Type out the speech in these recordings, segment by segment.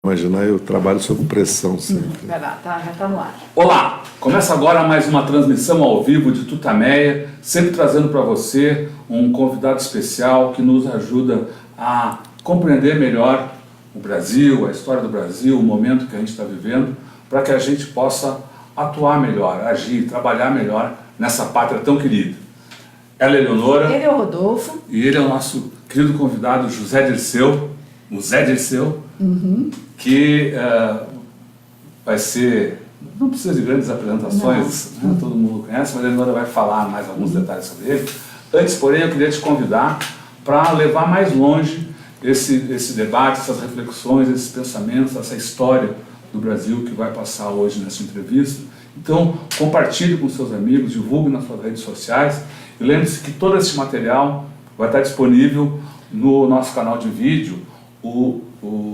Imaginar, eu trabalho sob pressão sempre. Vai lá, já está no ar. Olá, começa agora mais uma transmissão ao vivo de Tutameia, sempre trazendo para você um convidado especial que nos ajuda a compreender melhor o Brasil, a história do Brasil, o momento que a gente está vivendo, para que a gente possa atuar melhor, agir, trabalhar melhor nessa pátria tão querida. Ela é Eleonora. Ele é o Rodolfo. E ele é o nosso querido convidado José Dirceu, o Zé Dirceu, que vai ser, não precisa de grandes apresentações, né? Todo mundo conhece, mas a Eleonora vai falar mais alguns detalhes sobre ele. Antes, porém, eu queria te convidar para levar mais longe esse debate, essas reflexões, esses pensamentos, essa história do Brasil que vai passar hoje nessa entrevista. Então, compartilhe com seus amigos, divulgue nas suas redes sociais e lembre-se que todo esse material vai estar disponível no nosso canal de vídeo, o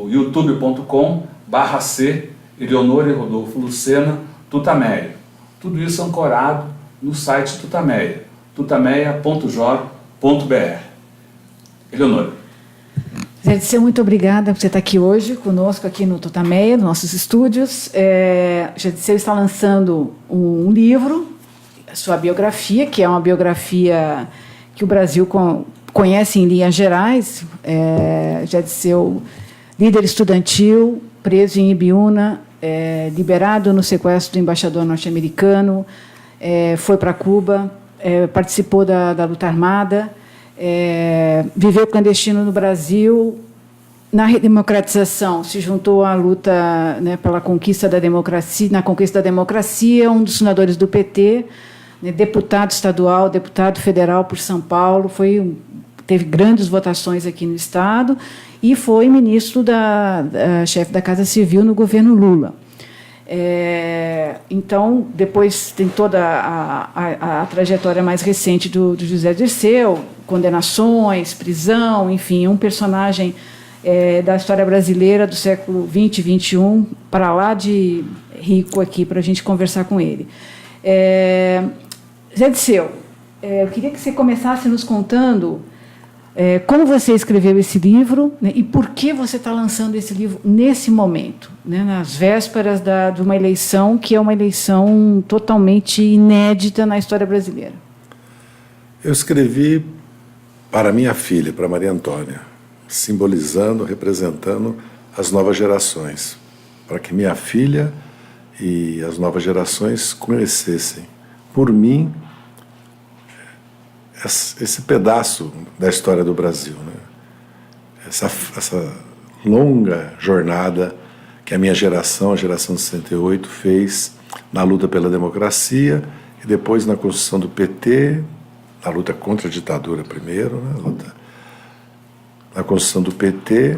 youtube.com/c Eleonora e Rodolfo Lucena Tutameia. Tudo isso ancorado no site Tutameia, tutameia.jor.br. Eleonora. Zé Dirceu, muito obrigada por você estar aqui hoje conosco aqui no Tutameia, nos nossos estúdios. Zé Dirceu está lançando um livro, sua biografia, que é uma biografia que o Brasil conhece em linhas gerais. Zé Dirceu, líder estudantil, preso em Ibiúna, liberado no sequestro do embaixador norte-americano, foi para Cuba, participou da luta armada, viveu clandestino no Brasil. Na redemocratização, se juntou à luta, né, pela conquista da democracia, na conquista da democracia, um dos fundadores do PT, né, deputado estadual, deputado federal por São Paulo, teve grandes votações aqui no Estado e foi ministro chefe da Casa Civil no governo Lula. Então, depois tem toda a trajetória mais recente do José Dirceu, condenações, prisão, enfim, um personagem da história brasileira do século XX e XXI, para lá de rico aqui, para a gente conversar com ele. Zé Dirceu, eu queria que você começasse nos contando como você escreveu esse livro, né, e por que você está lançando esse livro nesse momento, né, nas vésperas de uma eleição que é uma eleição totalmente inédita na história brasileira. Eu escrevi para minha filha, para Maria Antônia, simbolizando, representando as novas gerações, para que minha filha e as novas gerações conhecessem, por mim, esse pedaço da história do Brasil, né? Essa longa jornada que a minha geração, a geração de 68, fez na luta pela democracia e depois na construção do PT, na luta contra a ditadura primeiro, né? Na construção do PT,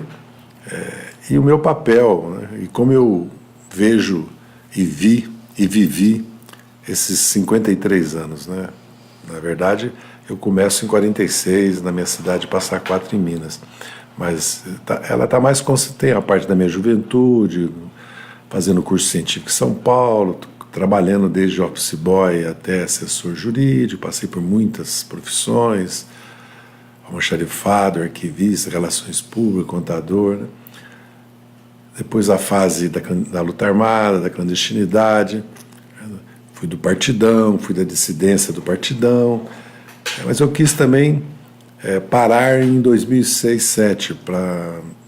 e o meu papel, né? E como eu vejo e vi e vivi esses 53 anos, né? Na verdade, eu começo em 46, na minha cidade, Passa Quatro, em Minas. Mas ela está mais... Tem a parte da minha juventude, fazendo curso científico em São Paulo, trabalhando desde office boy até assessor jurídico, passei por muitas profissões, almoxarifado, arquivista, relações públicas, contador, né? Depois a fase da luta armada, da clandestinidade, fui do Partidão, fui da dissidência do Partidão, mas eu quis também parar em 2006, 2007,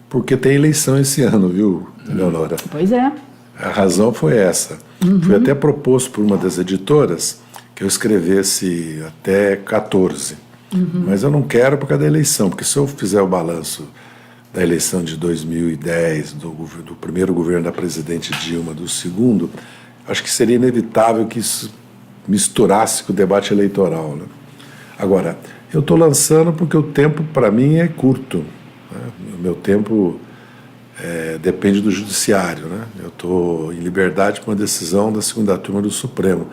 porque tem eleição esse ano, viu, Leonora? Pois é. A razão foi essa. Fui até proposto por uma das editoras que eu escrevesse até 14, mas eu não quero por causa da eleição, porque se eu fizer o balanço da eleição de 2010, do primeiro governo da presidente Dilma, do segundo, acho que seria inevitável que isso misturasse com o debate eleitoral, né? Agora, eu estou lançando porque o tempo, para mim, é curto, né? O meu tempo depende do judiciário, né? Eu estou em liberdade com a decisão da segunda turma do Supremo,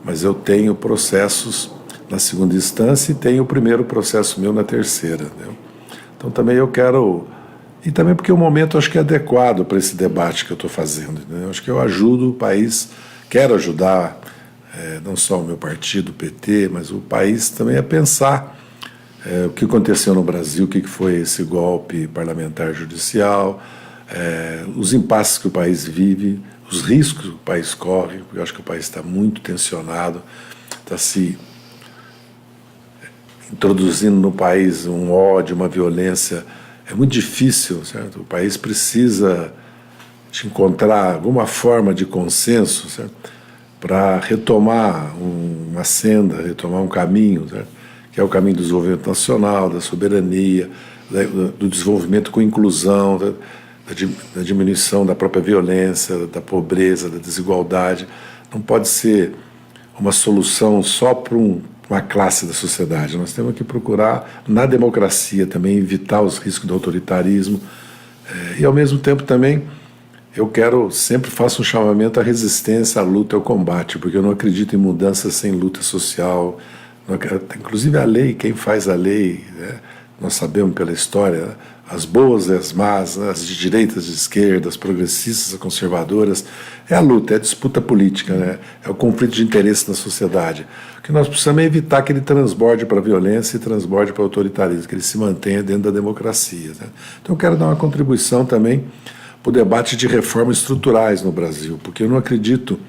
mas eu tenho processos na segunda instância e tenho o primeiro processo meu na terceira, né? Então também eu quero... E também porque o momento acho que é adequado para esse debate que eu estou fazendo, né? Acho que eu ajudo o país, quero ajudar não só o meu partido, o PT, mas o país também a pensar o que aconteceu no Brasil, o que foi esse golpe parlamentar judicial, os impasses que o país vive, os riscos que o país corre, porque eu acho que o país está muito tensionado, está se introduzindo no país um ódio, uma violência. É muito difícil, certo? O país precisa de encontrar alguma forma de consenso, certo? Para retomar uma senda, retomar um caminho, certo? Que é o caminho do desenvolvimento nacional, da soberania, do desenvolvimento com inclusão, da diminuição da própria violência, da pobreza, da desigualdade. Não pode ser uma solução só para uma classe da sociedade. Nós temos que procurar, na democracia também, evitar os riscos do autoritarismo. E, ao mesmo tempo, também, eu sempre faço um chamamento à resistência, à luta, ao combate, porque eu não acredito em mudança sem luta social. Inclusive a lei, quem faz a lei, né? Nós sabemos pela história, as boas e as más, as de direita, as de esquerda, as progressistas, as conservadoras, é a luta, é a disputa política, né? É o conflito de interesse na sociedade. O que nós precisamos é evitar que ele transborde para a violência e transborde para o autoritarismo, que ele se mantenha dentro da democracia, né? Então eu quero dar uma contribuição também para o debate de reformas estruturais no Brasil, porque eu não acredito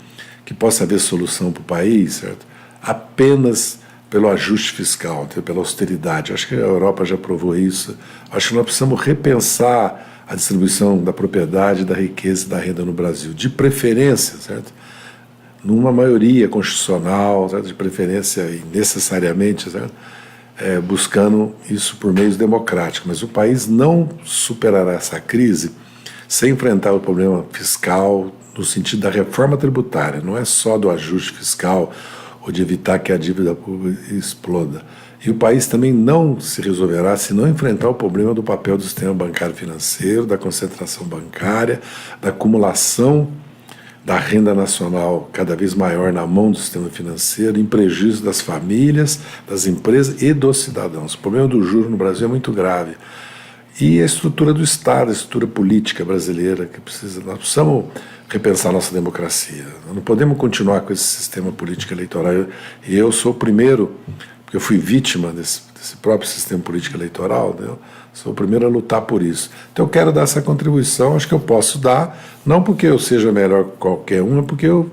que possa haver solução para o país, certo? Apenas pelo ajuste fiscal, pela austeridade. Acho que a Europa já provou isso. Acho que nós precisamos repensar a distribuição da propriedade, da riqueza e da renda no Brasil, de preferência, certo? Numa maioria constitucional, certo? De preferência e necessariamente, certo? Buscando isso por meios democráticos. Mas o país não superará essa crise sem enfrentar o problema fiscal no sentido da reforma tributária. Não é só do ajuste fiscal ou de evitar que a dívida pública exploda. E o país também não se resolverá se não enfrentar o problema do papel do sistema bancário financeiro, da concentração bancária, da acumulação da renda nacional cada vez maior na mão do sistema financeiro, em prejuízo das famílias, das empresas e dos cidadãos. O problema do juro no Brasil é muito grave. E a estrutura do Estado, a estrutura política brasileira, nós precisamos repensar nossa democracia. Nós não podemos continuar com esse sistema político eleitoral. E eu sou o primeiro, porque eu fui vítima desse próprio sistema político eleitoral, né? Sou o primeiro a lutar por isso. Então eu quero dar essa contribuição, acho que eu posso dar, não porque eu seja melhor que qualquer um, é porque eu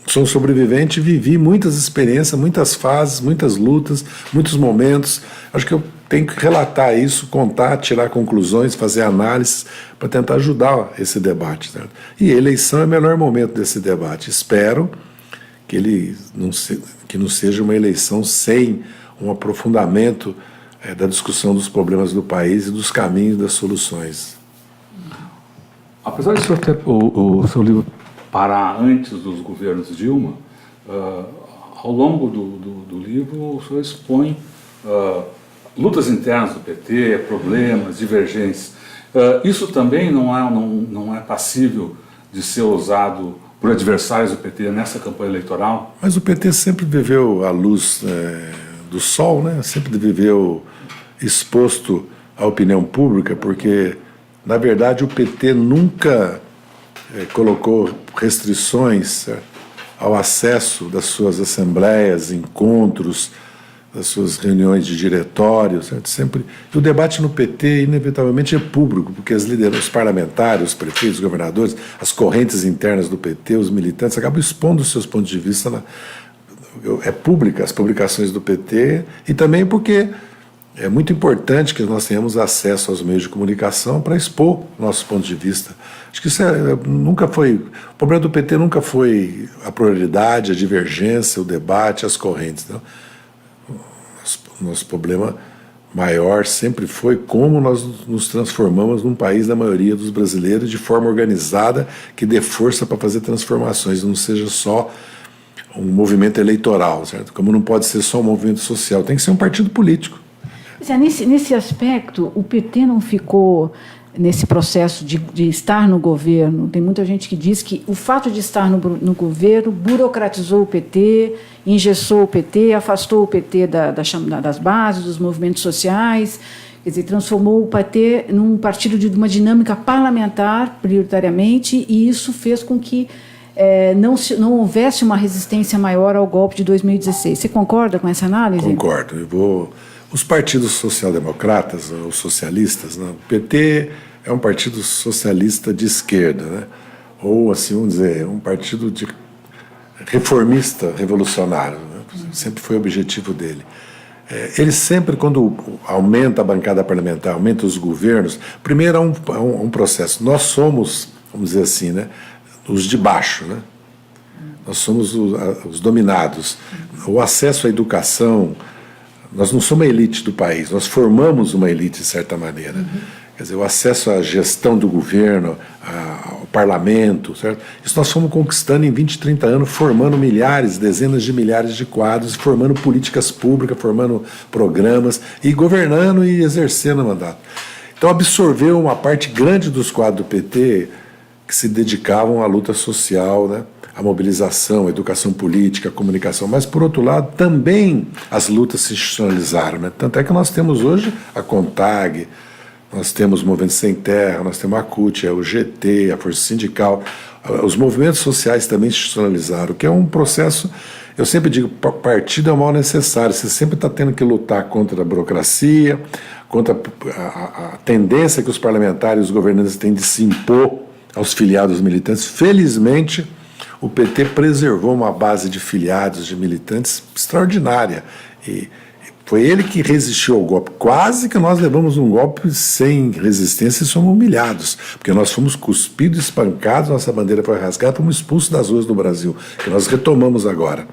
sou sobrevivente e vivi muitas experiências, muitas fases, muitas lutas, muitos momentos. Acho que eu tenho que relatar isso, contar, tirar conclusões, fazer análises para tentar ajudar esse debate, certo? E a eleição é o melhor momento desse debate. Espero que ele não seja uma eleição sem um aprofundamento da discussão dos problemas do país e dos caminhos das soluções. Apesar de o seu livro parar antes dos governos Dilma, ao longo do livro o senhor expõe lutas internas do PT, problemas, divergências. Isso também não é passível de ser usado por adversários do PT nessa campanha eleitoral? Mas o PT sempre viveu à luz do sol, né? Sempre viveu exposto à opinião pública, porque, na verdade, o PT nunca colocou restrições ao acesso das suas assembleias, encontros, das suas reuniões de diretório, certo? Sempre. E o debate no PT, inevitavelmente, é público, porque as lideranças, os parlamentares, os prefeitos, os governadores, as correntes internas do PT, os militantes, acabam expondo os seus pontos de vista. É pública as publicações do PT, e também porque é muito importante que nós tenhamos acesso aos meios de comunicação para expor nossos pontos de vista. Acho que isso nunca foi... O problema do PT nunca foi a pluralidade, a divergência, o debate, as correntes. Não? Nosso problema maior sempre foi como nós nos transformamos num país da maioria dos brasileiros de forma organizada, que dê força para fazer transformações, não seja só um movimento eleitoral, certo? Como não pode ser só um movimento social, tem que ser um partido político. Nesse aspecto, o PT não ficou nesse processo de estar no governo. Tem muita gente que diz que o fato de estar no governo burocratizou o PT, engessou o PT, afastou o PT das bases, dos movimentos sociais, quer dizer, transformou o PT num partido de uma dinâmica parlamentar, prioritariamente, e isso fez com que não houvesse uma resistência maior ao golpe de 2016. Você concorda com essa análise? Concordo. Os partidos social-democratas, os socialistas, né? O PT é um partido socialista de esquerda, né? Ou, assim, vamos dizer, um partido de reformista revolucionário, né? Sempre foi o objetivo dele. Ele sempre, quando aumenta a bancada parlamentar, aumenta os governos, primeiro há um processo. Nós somos, vamos dizer assim, né, os de baixo, né? Nós somos os dominados. O acesso à educação, nós não somos a elite do país, nós formamos uma elite de certa maneira. Quer dizer, o acesso à gestão do governo, ao parlamento, certo? Isso nós fomos conquistando em 20, 30 anos, formando milhares, dezenas de milhares de quadros, formando políticas públicas, formando programas e governando e exercendo o mandato. Então absorveu uma parte grande dos quadros do PT que se dedicavam à luta social, né? À mobilização, à educação política, à comunicação, mas, por outro lado, também as lutas se institucionalizaram, né? Tanto é que nós temos hoje a CONTAG, nós temos o Movimento Sem Terra, nós temos a CUT, o GT, a Força Sindical, os movimentos sociais também se institucionalizaram, que é um processo, eu sempre digo, partido é o mal necessário, você sempre está tendo que lutar contra a burocracia, contra a tendência que os parlamentares e os governantes têm de se impor aos filiados militantes. Felizmente, o PT preservou uma base de filiados, de militantes extraordinária. E foi ele que resistiu ao golpe. Quase que nós levamos um golpe sem resistência e somos humilhados, porque nós fomos cuspidos, espancados, nossa bandeira foi rasgada, fomos expulsos das ruas do Brasil, que nós retomamos agora.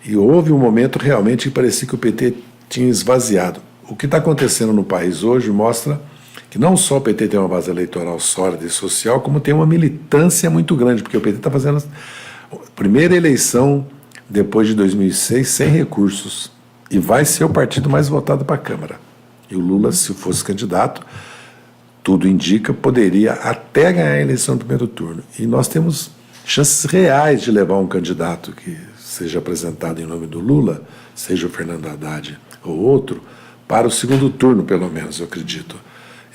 E houve um momento realmente que parecia que o PT tinha esvaziado. O que está acontecendo no país hoje mostra que não só o PT tem uma base eleitoral sólida e social, como tem uma militância muito grande, porque o PT está fazendo a primeira eleição depois de 2006 sem recursos, e vai ser o partido mais votado para a Câmara. E o Lula, se fosse candidato, tudo indica, poderia até ganhar a eleição no primeiro turno. E nós temos chances reais de levar um candidato que seja apresentado em nome do Lula, seja o Fernando Haddad ou outro, para o segundo turno, pelo menos, eu acredito.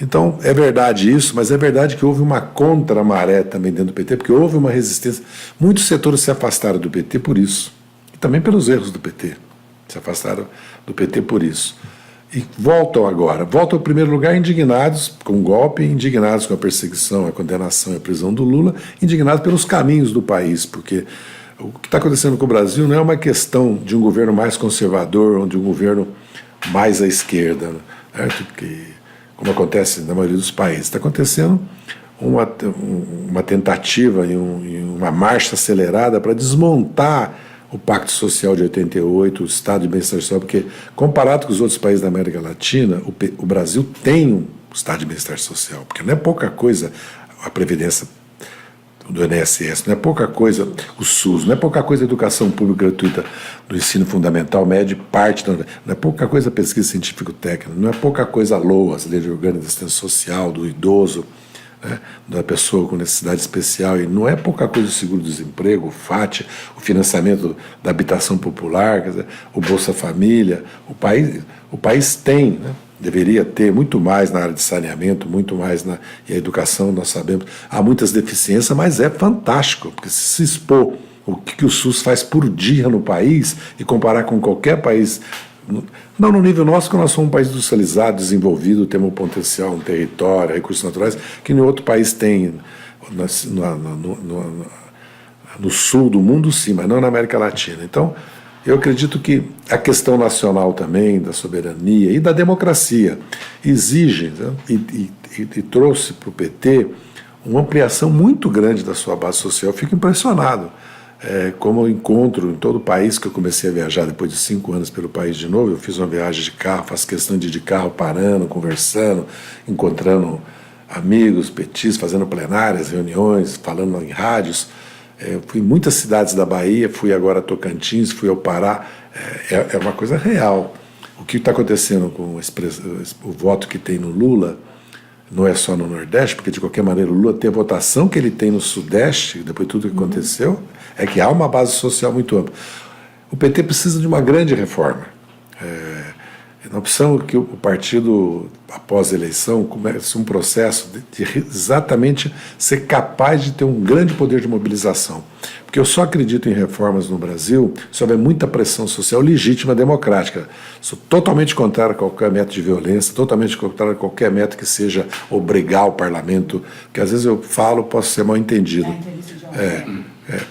Então, é verdade isso, mas é verdade que houve uma contra-maré também dentro do PT, porque houve uma resistência. Muitos setores se afastaram do PT por isso, e também pelos erros do PT. Se afastaram do PT por isso. E voltam agora. Voltam, em primeiro lugar, indignados com o golpe, indignados com a perseguição, a condenação e a prisão do Lula, indignados pelos caminhos do país, porque o que está acontecendo com o Brasil não é uma questão de um governo mais conservador ou de um governo mais à esquerda, certo? Como acontece na maioria dos países. Está acontecendo uma tentativa e uma marcha acelerada para desmontar o Pacto Social de 88, o Estado de Bem-Estar Social, porque, comparado com os outros países da América Latina, o Brasil tem um Estado de Bem-Estar Social, porque não é pouca coisa a Previdência do INSS, não é pouca coisa o SUS, não é pouca coisa a educação pública gratuita do ensino fundamental, médio, parte, não é pouca coisa a pesquisa científico-técnica, não é pouca coisa a LOAS, a Lei Orgânica de Assistência Social, do idoso, né, da pessoa com necessidade especial, e não é pouca coisa o seguro-desemprego, o FAT, o financiamento da habitação popular, quer dizer, o Bolsa Família. O país tem, né, deveria ter muito mais na área de saneamento, muito mais e a educação, nós sabemos, há muitas deficiências, mas é fantástico, porque se expor o que o SUS faz por dia no país e comparar com qualquer país, não no nível nosso, que nós somos um país industrializado, desenvolvido, temos um potencial, um território, recursos naturais, que nenhum outro país tem no sul do mundo, sim, mas não na América Latina. Então, eu acredito que a questão nacional também, da soberania e da democracia, exige, né, e trouxe para o PT uma ampliação muito grande da sua base social. Eu fico impressionado. Como eu encontro em todo o país, que eu comecei a viajar depois de 5 anos pelo país de novo, eu fiz uma viagem de carro, faço questão de ir de carro, parando, conversando, encontrando amigos, petistas, fazendo plenárias, reuniões, falando em rádios. Eu fui em muitas cidades da Bahia, fui agora a Tocantins, fui ao Pará. É uma coisa real. O que está acontecendo com o voto que tem no Lula não é só no Nordeste, porque de qualquer maneira o Lula tem a votação que ele tem no Sudeste, depois de tudo que aconteceu, é que há uma base social muito ampla. O PT precisa de uma grande reforma. Nós precisamos que o partido, após a eleição, comece um processo de exatamente ser capaz de ter um grande poder de mobilização. Porque eu só acredito em reformas no Brasil se houver muita pressão social legítima democrática. Sou totalmente contrário a qualquer método de violência, totalmente contrário a qualquer método que seja obrigar o parlamento, porque às vezes eu falo, posso ser mal entendido.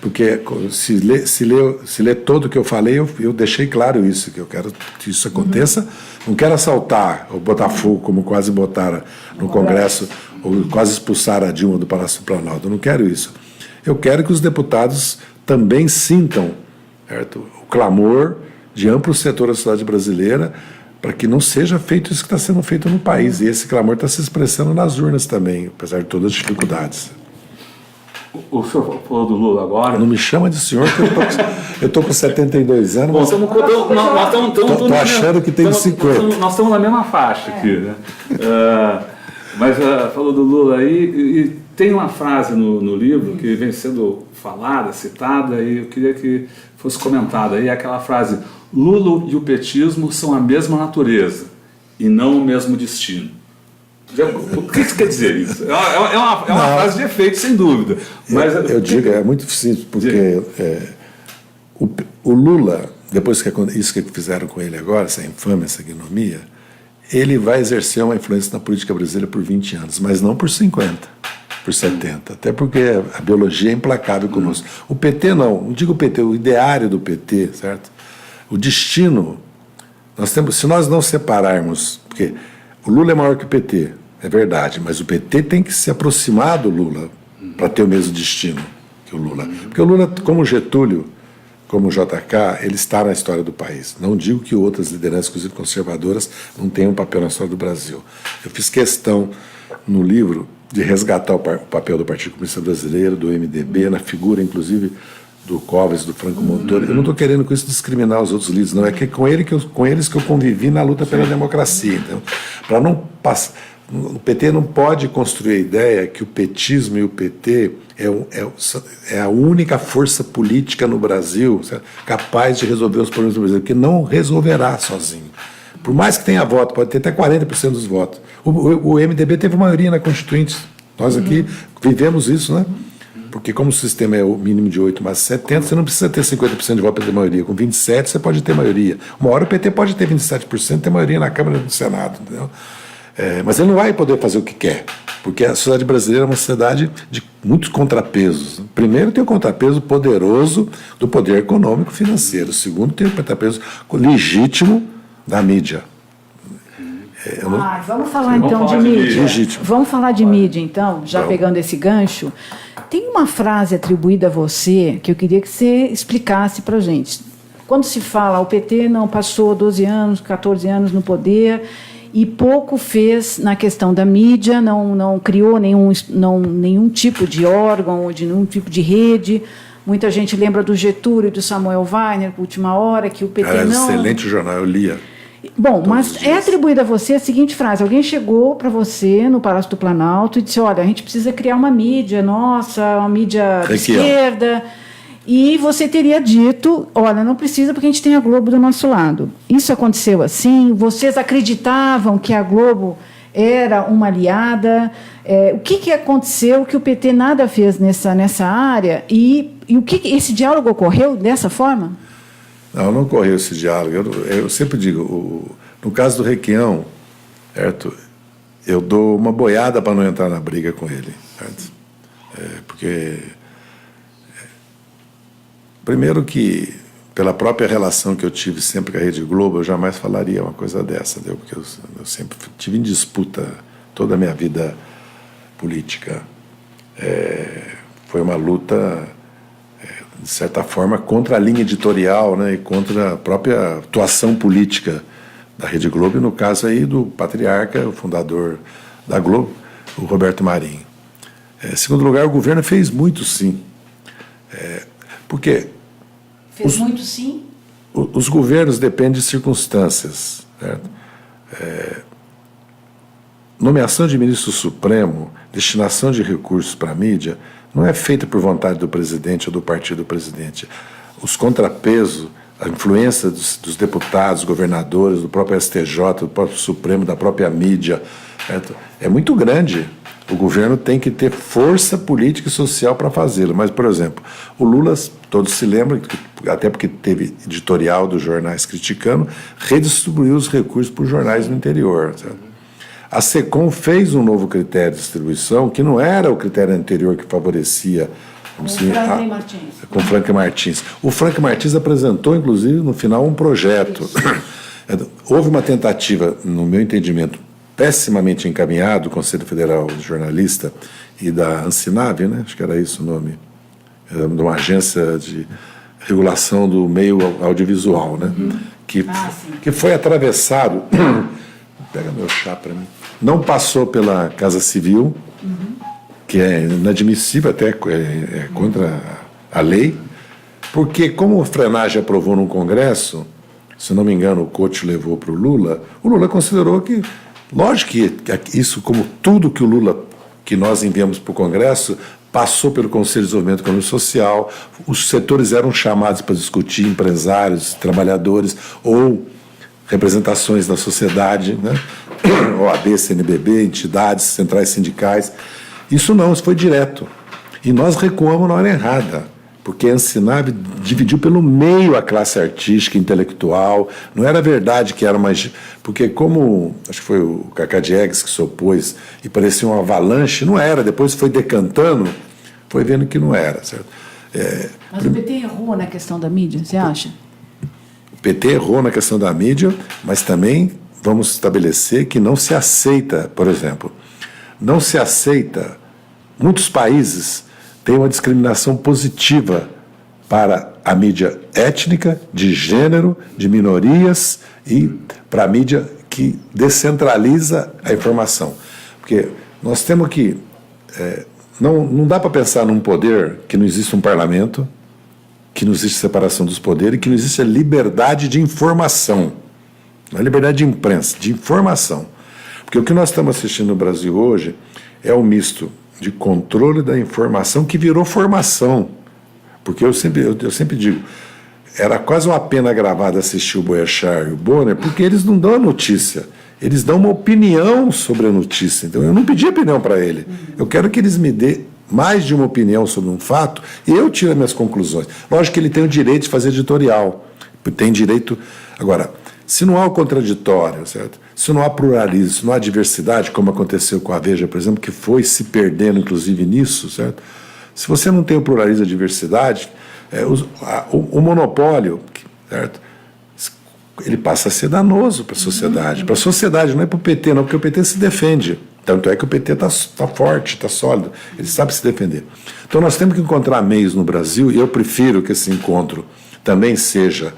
Porque se ler todo o que eu falei, eu deixei claro isso, que eu quero que isso aconteça. Não quero assaltar ou botar fogo, como quase botaram no Congresso, ou quase expulsaram a Dilma do Palácio do Planalto. Eu não quero isso. Eu quero que os deputados também sintam, certo, o clamor de amplo setor da sociedade brasileira para que não seja feito isso que está sendo feito no país. E esse clamor está se expressando nas urnas também, apesar de todas as dificuldades. O senhor falou do Lula agora. Não me chama de senhor, que eu estou com 72 anos. Bom, estou achando que tem 50. Nós estamos na mesma faixa aqui, né? Mas falou do Lula aí, e tem uma frase no livro que vem sendo falada, citada, e eu queria que fosse comentada aí, aquela frase: Lula e o petismo são a mesma natureza e não o mesmo destino. O que isso quer dizer isso? É uma frase de efeito, sem dúvida. Mas eu digo, é muito simples, porque o Lula, depois que isso que fizeram com ele agora, essa infâmia, essa ignomia, ele vai exercer uma influência na política brasileira por 20 anos, mas não por 50, por 70, até porque a biologia é implacável conosco. O PT não digo o PT, o ideário do PT, certo? O destino, se nós não separarmos, porque o Lula é maior que o PT, é verdade, mas o PT tem que se aproximar do Lula para ter o mesmo destino que o Lula. Porque o Lula, como Getúlio, como o JK, ele está na história do país. Não digo que outras lideranças, inclusive conservadoras, não tenham um papel na história do Brasil. Eu fiz questão no livro de resgatar o papel do Partido Comunista Brasileiro, do MDB, na figura, inclusive, do Covas, do Franco Montoro. Eu não estou querendo com isso discriminar os outros líderes, não. É que com eles que eu convivi na luta pela democracia. Então, para não passar... O PT não pode construir a ideia que o petismo e o PT é a única força política no Brasil, certo, capaz de resolver os problemas do Brasil, que não resolverá sozinho. Por mais que tenha voto, pode ter até 40% dos votos. O MDB teve maioria na Constituinte. Nós aqui vivemos isso, né? Porque como o sistema é o mínimo de 8 mais 70, você não precisa ter 50% de voto para ter maioria. Com 27 você pode ter maioria. Uma hora o PT pode ter 27% e ter maioria na Câmara e no Senado, entendeu? Mas ele não vai poder fazer o que quer, porque a sociedade brasileira é uma sociedade de muitos contrapesos. Primeiro, tem o contrapeso poderoso do poder econômico e financeiro. Segundo, tem o contrapeso legítimo da mídia. Vamos falar então de mídia. Vamos falar de mídia, então, já pegando esse gancho. Tem uma frase atribuída a você que eu queria que você explicasse para a gente. Quando se fala, o PT não passou 12 anos, 14 anos no poder e pouco fez na questão da mídia, não criou nenhum tipo de órgão ou de nenhum tipo de rede. Muita gente lembra do Getúlio e do Samuel Weiner, Última Hora, que o PT Era excelente jornal, eu lia. Bom, mas é atribuída a você a seguinte frase: alguém chegou para você no Palácio do Planalto e disse: olha, a gente precisa criar uma mídia nossa, uma mídia de esquerda. E você teria dito: olha, não precisa porque a gente tem a Globo do nosso lado. Isso aconteceu assim? Vocês acreditavam que a Globo era uma aliada? O que aconteceu que o PT nada fez nessa área? E o que esse diálogo ocorreu dessa forma? Não ocorreu esse diálogo. Eu sempre digo, no caso do Requião, certo, eu dou uma boiada para não entrar na briga com ele, certo? Porque... Primeiro que, pela própria relação que eu tive sempre com a Rede Globo, eu jamais falaria uma coisa dessa, entendeu? Porque eu sempre tive em disputa toda a minha vida política. Foi uma luta, de certa forma, contra a linha editorial, né, e contra a própria atuação política da Rede Globo, e no caso aí do patriarca, o fundador da Globo, o Roberto Marinho. Em segundo lugar, o governo fez muito, sim. Porque fez muito, sim? Os governos dependem de circunstâncias, certo? Nomeação de ministro supremo, destinação de recursos para a mídia, não é feita por vontade do presidente ou do partido do presidente. Os contrapesos, a influência dos deputados, governadores, do próprio STJ, do próprio Supremo, da própria mídia, certo? É muito grande. O governo tem que ter força política e social para fazê-lo. Mas, por exemplo, o Lula, todos se lembram, até porque teve editorial dos jornais criticando, redistribuiu os recursos para os jornais no interior. Certo? A SECOM fez um novo critério de distribuição, que não era o critério anterior que favorecia... Com o Franklin Martins. O Franklin Martins apresentou, inclusive, no final, um projeto. Houve uma tentativa, no meu entendimento, pessimamente encaminhado, do Conselho Federal de Jornalista e da Ancinave, né? Acho que era isso o nome, de uma agência de regulação do meio audiovisual, né? Que foi atravessado. Pega meu chá para mim. Não passou pela Casa Civil, que é inadmissível, até é contra a lei, porque como o Frenagem aprovou no Congresso, se não me engano, o Couto levou para o Lula considerou que, lógico que isso, como tudo que o Lula, que nós enviamos para o Congresso, passou pelo Conselho de Desenvolvimento Econômico e Social, os setores eram chamados para discutir, empresários, trabalhadores, ou representações da sociedade, né? OAB, CNBB, entidades, centrais sindicais. Isso não, isso foi direto. E nós recuamos na hora errada, porque a Ancinave dividiu pelo meio a classe artística, intelectual. Não era verdade que era mais... Porque como, acho que foi o Cacá Diegues que se opôs e parecia uma avalanche, não era. Depois foi decantando, foi vendo que não era, certo? Mas o PT errou na questão da mídia, você acha? O PT errou na questão da mídia, mas também vamos estabelecer que não se aceita, por exemplo, não se aceita... Muitos países têm uma discriminação positiva para a mídia étnica, de gênero, de minorias e para a mídia que descentraliza a informação. Porque nós temos que... não dá para pensar num poder que não existe um parlamento, que não existe separação dos poderes e que não existe a liberdade de informação. Não é liberdade de imprensa, de informação. Porque o que nós estamos assistindo no Brasil hoje é um misto de controle da informação que virou formação. Porque eu sempre digo, era quase uma pena gravada assistir o Boechat e o Bonner, porque eles não dão a notícia, eles dão uma opinião sobre a notícia. Então eu não pedi opinião para ele, eu quero que eles me dêem mais de uma opinião sobre um fato e eu tiro as minhas conclusões. Lógico que ele tem o direito de fazer editorial, tem direito... Agora, se não há o contraditório, certo? Se não há pluralismo, se não há diversidade, como aconteceu com a Veja, por exemplo, que foi se perdendo, inclusive, nisso, certo? Se você não tem o pluralismo e a diversidade, o monopólio, certo? Ele passa a ser danoso para a sociedade. Para a sociedade, não é para o PT, não, porque o PT se defende. Tanto é que o PT está forte, está sólido, ele sabe se defender. Então nós temos que encontrar meios no Brasil, e eu prefiro que esse encontro também seja...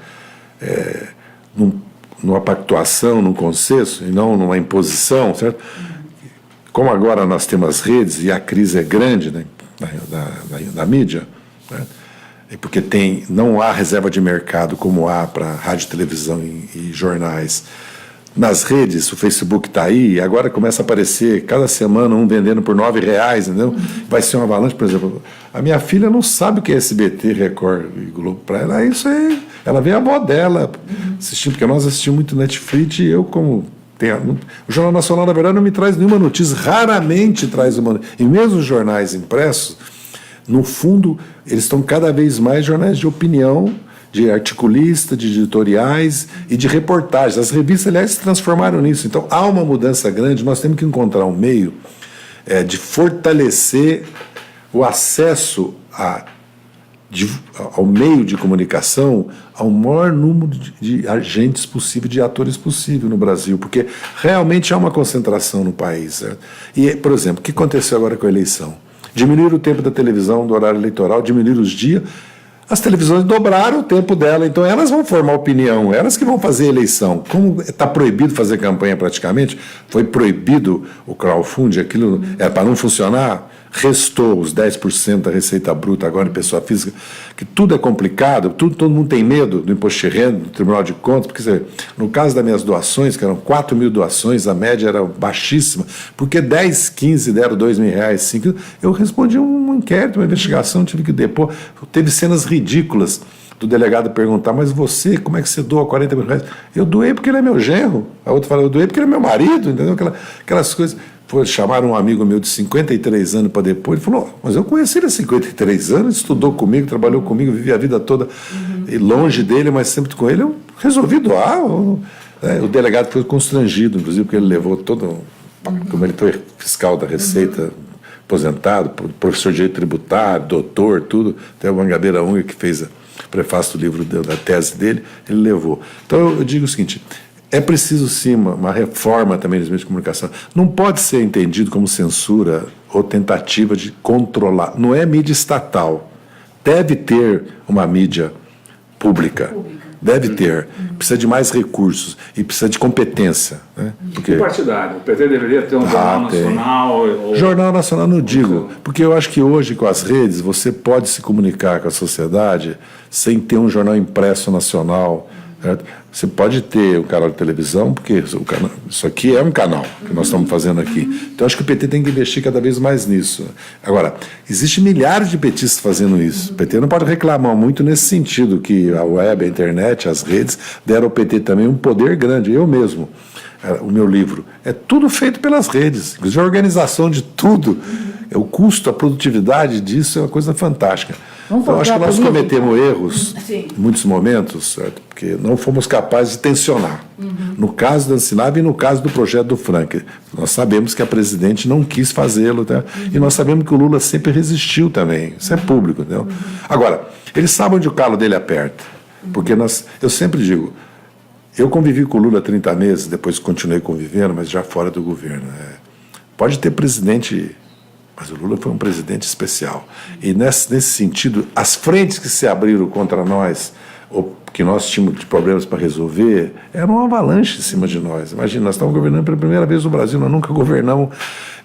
numa pactuação, num consenso, e não numa imposição, certo? Como agora nós temos as redes e a crise é grande, né, da mídia, né? E porque não há reserva de mercado como há para rádio, televisão e jornais. Nas redes, o Facebook está aí, e agora começa a aparecer, cada semana, um vendendo por R$9, entendeu? Vai ser uma avalanche, por exemplo. A minha filha não sabe o que é SBT, Record e Globo. Para ela, isso aí. Ela vê a avó dela assistindo, porque nós assistimos muito Netflix e eu, como... O Jornal Nacional, na verdade, não me traz nenhuma notícia, raramente traz uma notícia. E mesmo os jornais impressos, no fundo, eles estão cada vez mais jornais de opinião, de articulista, de editoriais e de reportagens. As revistas, aliás, se transformaram nisso. Então, há uma mudança grande, nós temos que encontrar um meio de fortalecer o acesso ao meio de comunicação ao maior número de agentes possível, de atores possível no Brasil, porque realmente há uma concentração no país. Certo? E, por exemplo, o que aconteceu agora com a eleição? Diminuíram o tempo da televisão, do horário eleitoral, diminuíram os dias. As televisões dobraram o tempo dela, então elas vão formar opinião, elas que vão fazer a eleição. Como está proibido fazer campanha praticamente, foi proibido o crowdfunding, aquilo para não funcionar, restou os 10% da receita bruta agora em pessoa física, que tudo é complicado, todo mundo tem medo do imposto de renda, do Tribunal de Contas, porque no caso das minhas doações, que eram 4.000 doações, a média era baixíssima, porque 10, 15 deram R$2.000, 5, eu respondi um inquérito, uma investigação, tive que depor, teve cenas ridículas. do delegado perguntar, mas você, como é que você doa 40 mil reais? Eu doei porque ele é meu genro. A outra fala, eu doei porque ele é meu marido, entendeu? Aquelas coisas. Chamaram um amigo meu de 53 anos para depor, ele falou, mas eu conheci ele há 53 anos, estudou comigo, trabalhou comigo, vivi a vida toda longe dele, mas sempre com ele, eu resolvi doar. O delegado foi constrangido, inclusive, porque ele levou todo, como ele foi fiscal da Receita, aposentado, professor de direito tributário, doutor, tudo, até o Mangabeira Unga, que fez o prefácio do livro da tese dele, ele levou. Então eu digo o seguinte, é preciso sim uma reforma também dos meios de comunicação. Não pode ser entendido como censura ou tentativa de controlar. Não é mídia estatal. Deve ter uma mídia pública. Deve ter. Precisa de mais recursos e precisa de competência. Né? Porque... E partidário? O PT deveria ter um jornal nacional? Ou... Jornal nacional não digo, porque eu acho que hoje com as redes você pode se comunicar com a sociedade sem ter um jornal impresso nacional. Certo? Você pode ter um canal de televisão, porque isso aqui é um canal que nós estamos fazendo aqui. Então, acho que o PT tem que investir cada vez mais nisso. Agora, existem milhares de petistas fazendo isso. O PT não pode reclamar muito nesse sentido, que a web, a internet, as redes deram ao PT também um poder grande. Eu mesmo, o meu livro, é tudo feito pelas redes, inclusive a organização de tudo. O custo, a produtividade disso é uma coisa fantástica. Então, acho que nós cometemos erros em muitos momentos, certo? Porque não fomos capazes de tensionar. No caso da Ancilab e no caso do projeto do Frank. Nós sabemos que a presidente não quis fazê-lo, tá? E nós sabemos que o Lula sempre resistiu também. Isso é público, entendeu? Agora, eles sabem onde o calo dele aperta. Porque eu sempre digo, eu convivi com o Lula há 30 meses, depois continuei convivendo, mas já fora do governo. Pode ter presidente... Mas o Lula foi um presidente especial. E nesse sentido, as frentes que se abriram contra nós, ou que nós tínhamos de problemas para resolver, eram uma avalanche em cima de nós. Imagina, nós estamos governando pela primeira vez no Brasil, nós nunca governamos.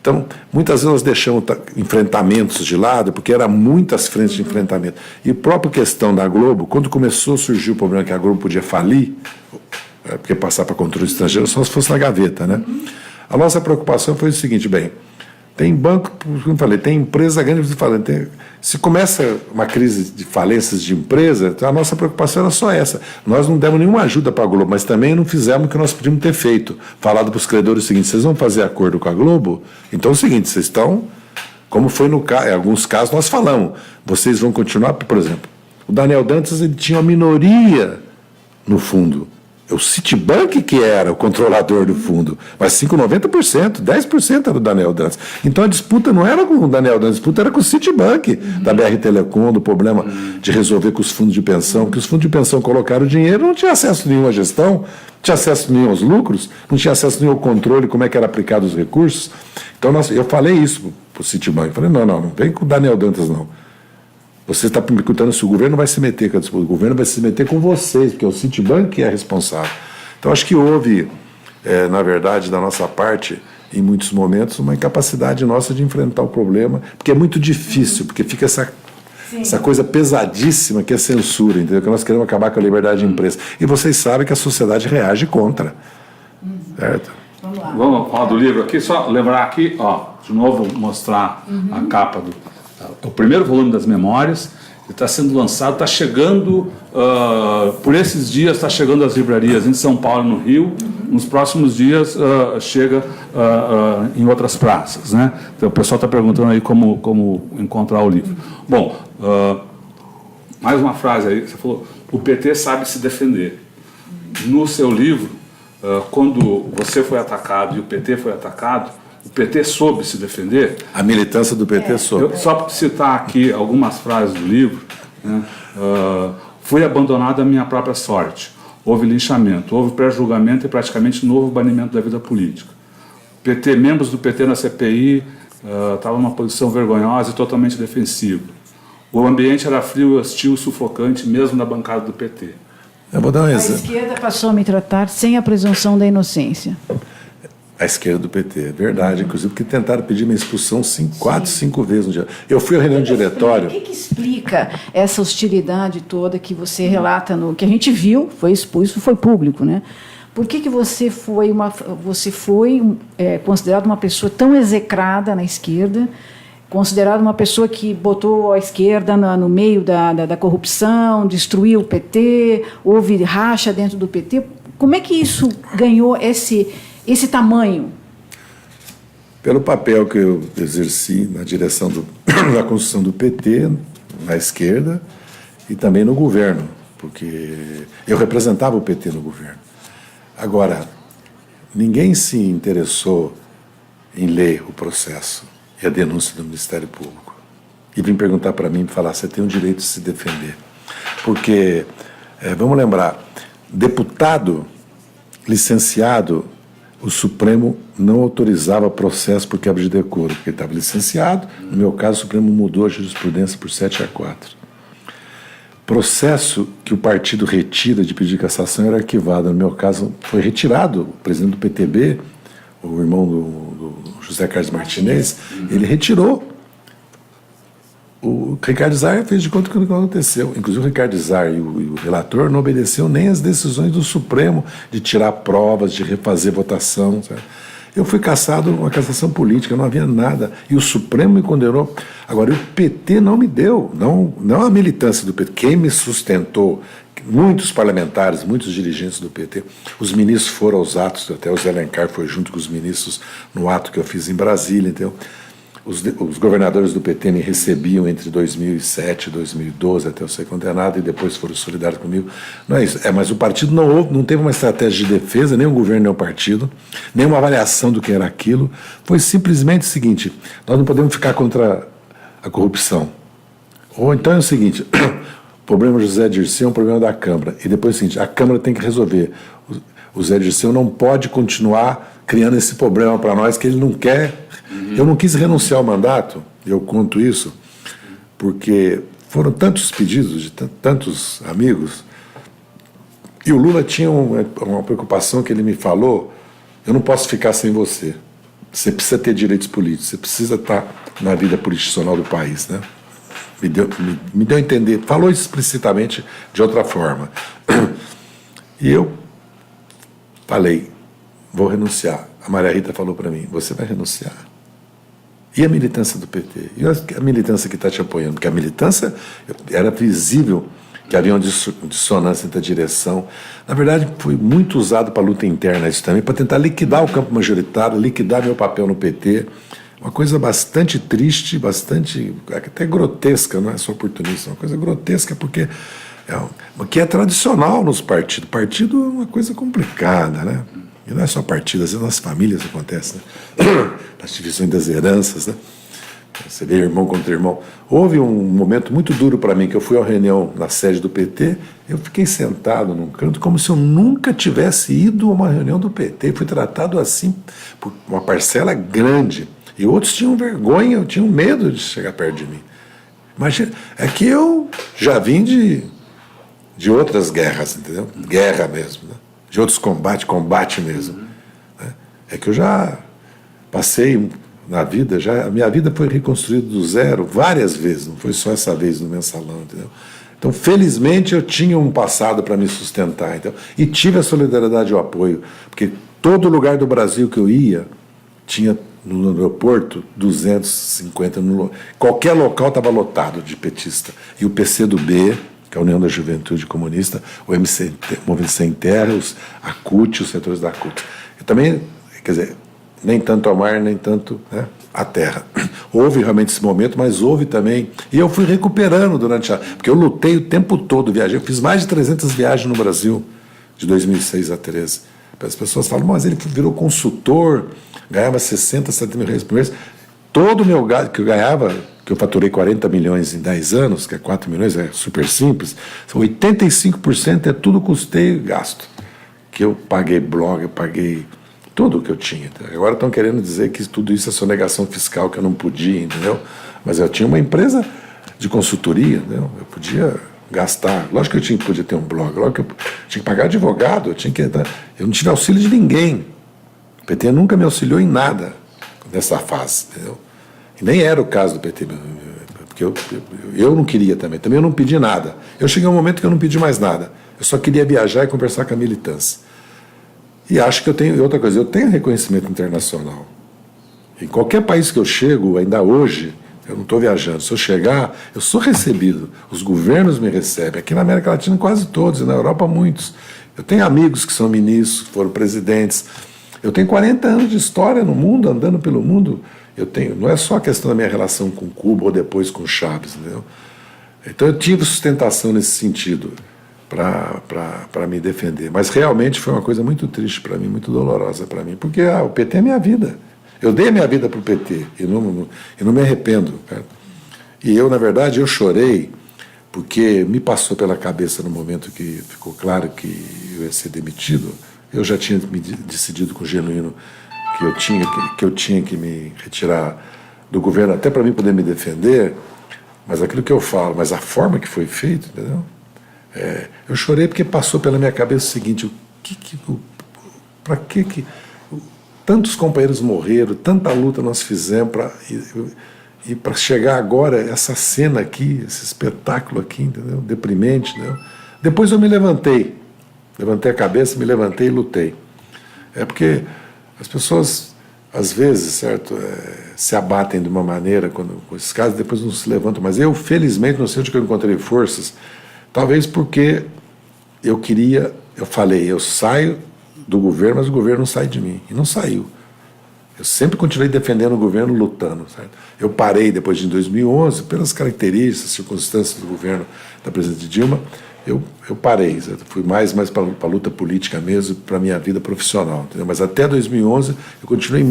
Então, muitas vezes nós deixamos enfrentamentos de lado, porque eram muitas frentes de enfrentamento. E a própria questão da Globo, quando começou a surgir o problema que a Globo podia falir, porque passar para controle estrangeiro só se fosse na gaveta, né? A nossa preocupação foi o seguinte, bem... Tem banco, como eu falei, tem empresa grande, se começa uma crise de falências de empresa, a nossa preocupação era só essa. Nós não demos nenhuma ajuda para a Globo, mas também não fizemos o que nós podíamos ter feito. Falado para os credores o seguinte, vocês vão fazer acordo com a Globo? Então é o seguinte, vocês estão, como foi em alguns casos nós falamos, vocês vão continuar, por exemplo, o Daniel Dantas ele tinha uma minoria no fundo. O Citibank que era o controlador do fundo, mas 90%, 10% era do Daniel Dantas. Então a disputa não era com o Daniel Dantas, a disputa era com o Citibank, da BR Telecom, do problema de resolver com os fundos de pensão, porque os fundos de pensão colocaram o dinheiro, não tinha acesso nenhum à gestão, não tinha acesso nenhum aos lucros, não tinha acesso nenhum ao controle, como é que era aplicado os recursos. Então eu falei isso para o Citibank, falei, não vem com o Daniel Dantas não. Você está perguntando se o governo vai se meter com a disputa. O governo vai se meter com vocês, porque é o Citibank que é responsável. Então, acho que houve, na verdade, da nossa parte, em muitos momentos, uma incapacidade nossa de enfrentar o problema, porque é muito difícil, porque fica essa coisa pesadíssima que é censura, entendeu? Que nós queremos acabar com a liberdade de imprensa. E vocês sabem que a sociedade reage contra. Certo? Vamos lá. Vamos falar do livro aqui, só lembrar aqui, de novo, mostrar a capa do... O primeiro volume das memórias está sendo lançado, está chegando, por esses dias está chegando às livrarias em São Paulo e no Rio, nos próximos dias chega em outras praças, né? Então o pessoal está perguntando aí como encontrar o livro. Bom, mais uma frase aí, você falou, o PT sabe se defender. No seu livro, quando você foi atacado e o PT foi atacado, o PT soube se defender. A militância do PT soube. Só para citar aqui algumas frases do livro, né? Fui abandonado à minha própria sorte. Houve linchamento, houve pré-julgamento e praticamente novo banimento da vida política. Membros do PT na CPI estavam numa posição vergonhosa e totalmente defensiva. O ambiente era frio, hostil, sufocante, mesmo na bancada do PT. Eu vou dar um exemplo. A esquerda passou a me tratar sem a presunção da inocência. A esquerda do PT, é verdade, inclusive porque tentaram pedir minha expulsão 4, 5 vezes no dia. Eu fui à reunião de diretório... O que explica essa hostilidade toda que você relata, que a gente viu, foi expulso, foi público, né? Por que você foi considerado uma pessoa tão execrada na esquerda, considerado uma pessoa que botou a esquerda no meio da corrupção, destruiu o PT, houve racha dentro do PT. Como é que isso ganhou esse tamanho? Pelo papel que eu exerci na direção da construção do PT, na esquerda, e também no governo, porque eu representava o PT no governo. Agora, ninguém se interessou em ler o processo e a denúncia do Ministério Público. E vim perguntar para mim, falar, você tem o direito de se defender. Porque, vamos lembrar, deputado licenciado, o Supremo não autorizava processo por quebra de decoro, porque ele estava licenciado. No meu caso, o Supremo mudou a jurisprudência por 7-4. Processo que o partido retira de pedir cassação era arquivado. No meu caso, foi retirado. O presidente do PTB, o irmão do José Carlos Martinez, ele retirou. O Ricardo Zar fez de conta que não aconteceu. Inclusive o Ricardo Zar e o relator não obedeceu nem às decisões do Supremo de tirar provas, de refazer votação. Sabe? Eu fui cassado, uma cassação política, não havia nada. E o Supremo me condenou. Agora, o PT não me deu, não a militância do PT. Quem me sustentou, muitos parlamentares, muitos dirigentes do PT, os ministros foram aos atos, até o Zé Alencar foi junto com os ministros no ato que eu fiz em Brasília, entendeu? Os governadores do PT me recebiam entre 2007 e 2012 até eu ser condenado e depois foram solidários comigo. Não é isso. Mas o partido não teve uma estratégia de defesa, nem o governo, nem o partido, nem uma avaliação do que era aquilo. Foi simplesmente o seguinte, nós não podemos ficar contra a corrupção. Ou então é o seguinte, o problema do José Dirceu é um problema da Câmara. E depois é o seguinte, a Câmara tem que resolver. O Zé Dirceu não pode continuar criando esse problema para nós que ele não quer. Eu não quis renunciar ao mandato, eu conto isso, porque foram tantos pedidos de tantos amigos, e o Lula tinha uma preocupação que ele me falou, eu não posso ficar sem você, você precisa ter direitos políticos, você precisa estar na vida institucional do país, né? Me deu a entender, falou explicitamente de outra forma. E eu falei, vou renunciar. A Maria Rita falou para mim, você vai renunciar. E a militância do PT? E a militância que está te apoiando? Porque a militância, era visível que havia uma dissonância entre a direção. Na verdade, foi muito usado para a luta interna isso também, para tentar liquidar o campo majoritário, liquidar meu papel no PT. Uma coisa bastante triste, bastante, até grotesca, não é só oportunista, uma coisa grotesca, porque que é tradicional nos partidos. Partido é uma coisa complicada, né? E não é só partido, às vezes nas famílias acontece, né? Nas divisões das heranças, né? Você vê irmão contra irmão. Houve um momento muito duro para mim, que eu fui à reunião na sede do PT, eu fiquei sentado num canto como se eu nunca tivesse ido a uma reunião do PT. Fui tratado assim por uma parcela grande. E outros tinham vergonha, tinham medo de chegar perto de mim. Mas é que eu já vim de outras guerras, entendeu? Guerra mesmo, né? De outros combate mesmo. Né? É que eu já passei na vida, a minha vida foi reconstruída do zero várias vezes, não foi só essa vez no Mensalão, entendeu? Então, felizmente, eu tinha um passado para me sustentar, então, e tive a solidariedade e o apoio, porque todo lugar do Brasil que eu ia, tinha no aeroporto 250, qualquer local estava lotado de petista. E o PCdoB, que é a União da Juventude Comunista, o Movimento Sem Terra, a CUT, os setores da CUT. Eu também, quer dizer, nem tanto ao mar, nem tanto, né, à terra. Houve realmente esse momento, mas houve também, e eu fui recuperando porque eu lutei o tempo todo, viajei, eu fiz mais de 300 viagens no Brasil, de 2006 a 2013. As pessoas falam, mas ele virou consultor, ganhava 60, 70 mil reais por mês. Todo o meu gasto que eu ganhava, que eu faturei 40 milhões em 10 anos, que é 4 milhões, é super simples, 85% é tudo custeio e gasto. Que eu paguei blog, eu paguei tudo que eu tinha. Agora estão querendo dizer que tudo isso é sonegação fiscal, que eu não podia, entendeu? Mas eu tinha uma empresa de consultoria, entendeu? Eu podia gastar. Lógico que eu podia ter um blog, lógico que eu tinha que pagar advogado, eu não tive auxílio de ninguém. O PT nunca me auxiliou em nada nessa fase, entendeu? E nem era o caso do PT, porque eu não queria também eu não pedi nada. Eu cheguei a um momento que eu não pedi mais nada. Eu só queria viajar e conversar com a militância. E acho que eu tenho, outra coisa, eu tenho reconhecimento internacional. Em qualquer país que eu chego, ainda hoje, Eu não estou viajando. Se eu chegar, eu sou recebido. Os governos me recebem. Aqui na América Latina, quase todos, e na Europa, muitos. Eu tenho amigos que são ministros, foram presidentes. Eu tenho 40 anos de história no mundo, andando pelo mundo. Não é só a questão da minha relação com Cuba ou depois com Chávez, entendeu? Então eu tive sustentação nesse sentido para me defender. Mas realmente foi uma coisa muito triste para mim, muito dolorosa para mim, porque o PT é minha vida. Eu dei a minha vida para o PT e não me arrependo. Cara. E eu, na verdade, eu chorei porque me passou pela cabeça no momento que ficou claro que eu ia ser demitido. Eu já tinha me decidido com o Genuíno que eu tinha que me retirar do governo, até para mim poder me defender, mas aquilo que eu falo, mas a forma que foi feito, entendeu? Eu chorei porque passou pela minha cabeça o seguinte: para que tantos companheiros morreram, tanta luta nós fizemos e para chegar agora essa cena aqui, esse espetáculo aqui, entendeu? Deprimente, entendeu? Depois eu me levantei a cabeça, me levantei e lutei. É porque as pessoas, às vezes, certo, se abatem de uma maneira com esses casos, depois não se levantam. Mas eu, felizmente, no centro que eu encontrei forças, talvez porque eu falei, eu saio do governo, mas o governo não sai de mim. E não saiu. Eu sempre continuei defendendo o governo, lutando. Certo? Eu parei depois de 2011, pelas características, circunstâncias do governo da presidente Dilma, eu parei. Certo? Fui mais para a luta política mesmo, para a minha vida profissional. Entendeu? Mas até 2011 eu continuei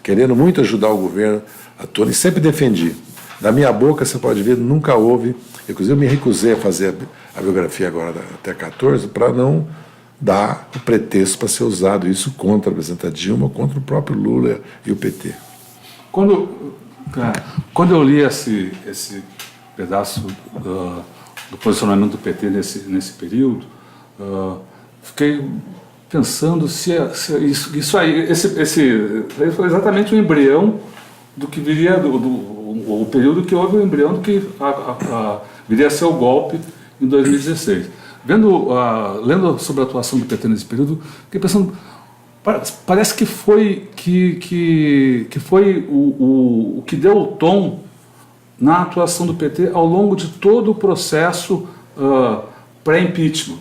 querendo muito ajudar o governo atuando e sempre defendi. Da minha boca, você pode ver, nunca houve. Inclusive, eu me recusei a fazer a biografia agora até 14 para não dar o pretexto para ser usado isso contra a presidenta Dilma, contra o próprio Lula e o PT. Quando eu li esse pedaço do posicionamento do PT nesse período, fiquei pensando se isso aí, esse foi exatamente o embrião do que viria o período que houve o embrião do que viria a ser o golpe em 2016. Lendo sobre a atuação do PT nesse período, fiquei pensando, parece que foi o que deu o tom na atuação do PT ao longo de todo o processo pré-impeachment.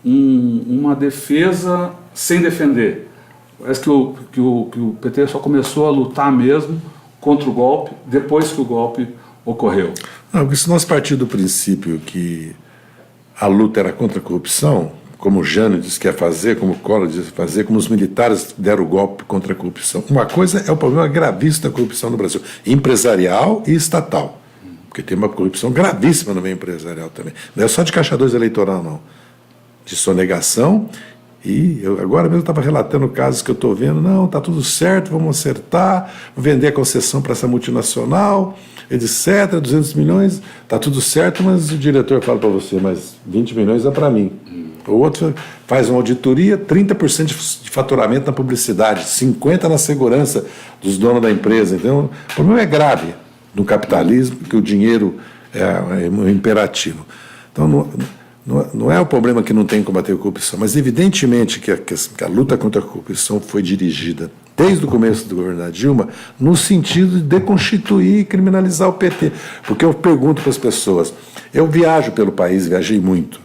Uma defesa sem defender. Parece que o PT só começou a lutar mesmo contra o golpe depois que o golpe ocorreu. Não, porque se nós partir do princípio que a luta era contra a corrupção, como o Jânio disse que ia fazer, como o Collor disse que ia fazer, como os militares deram o golpe contra a corrupção. Uma coisa é o problema gravíssimo da corrupção no Brasil, empresarial e estatal. Porque tem uma corrupção gravíssima no meio empresarial também. Não é só de Caixa 2 eleitoral, não. De sonegação. E eu agora mesmo estava relatando casos que eu estou vendo. Não, está tudo certo, vamos acertar, vou vender a concessão para essa multinacional, etc., 200 milhões, está tudo certo, mas o diretor fala para você, mas 20 milhões é para mim. O outro faz uma auditoria, 30% de faturamento na publicidade, 50% na segurança dos donos da empresa. Então, o problema é grave no capitalismo, porque o dinheiro é um imperativo. Então, não é o problema que não tem que combater a corrupção, mas evidentemente que a luta contra a corrupção foi dirigida desde o começo do governo da Dilma no sentido de deconstituir e criminalizar o PT. Porque eu pergunto para as pessoas, eu viajo pelo país, viajei muito,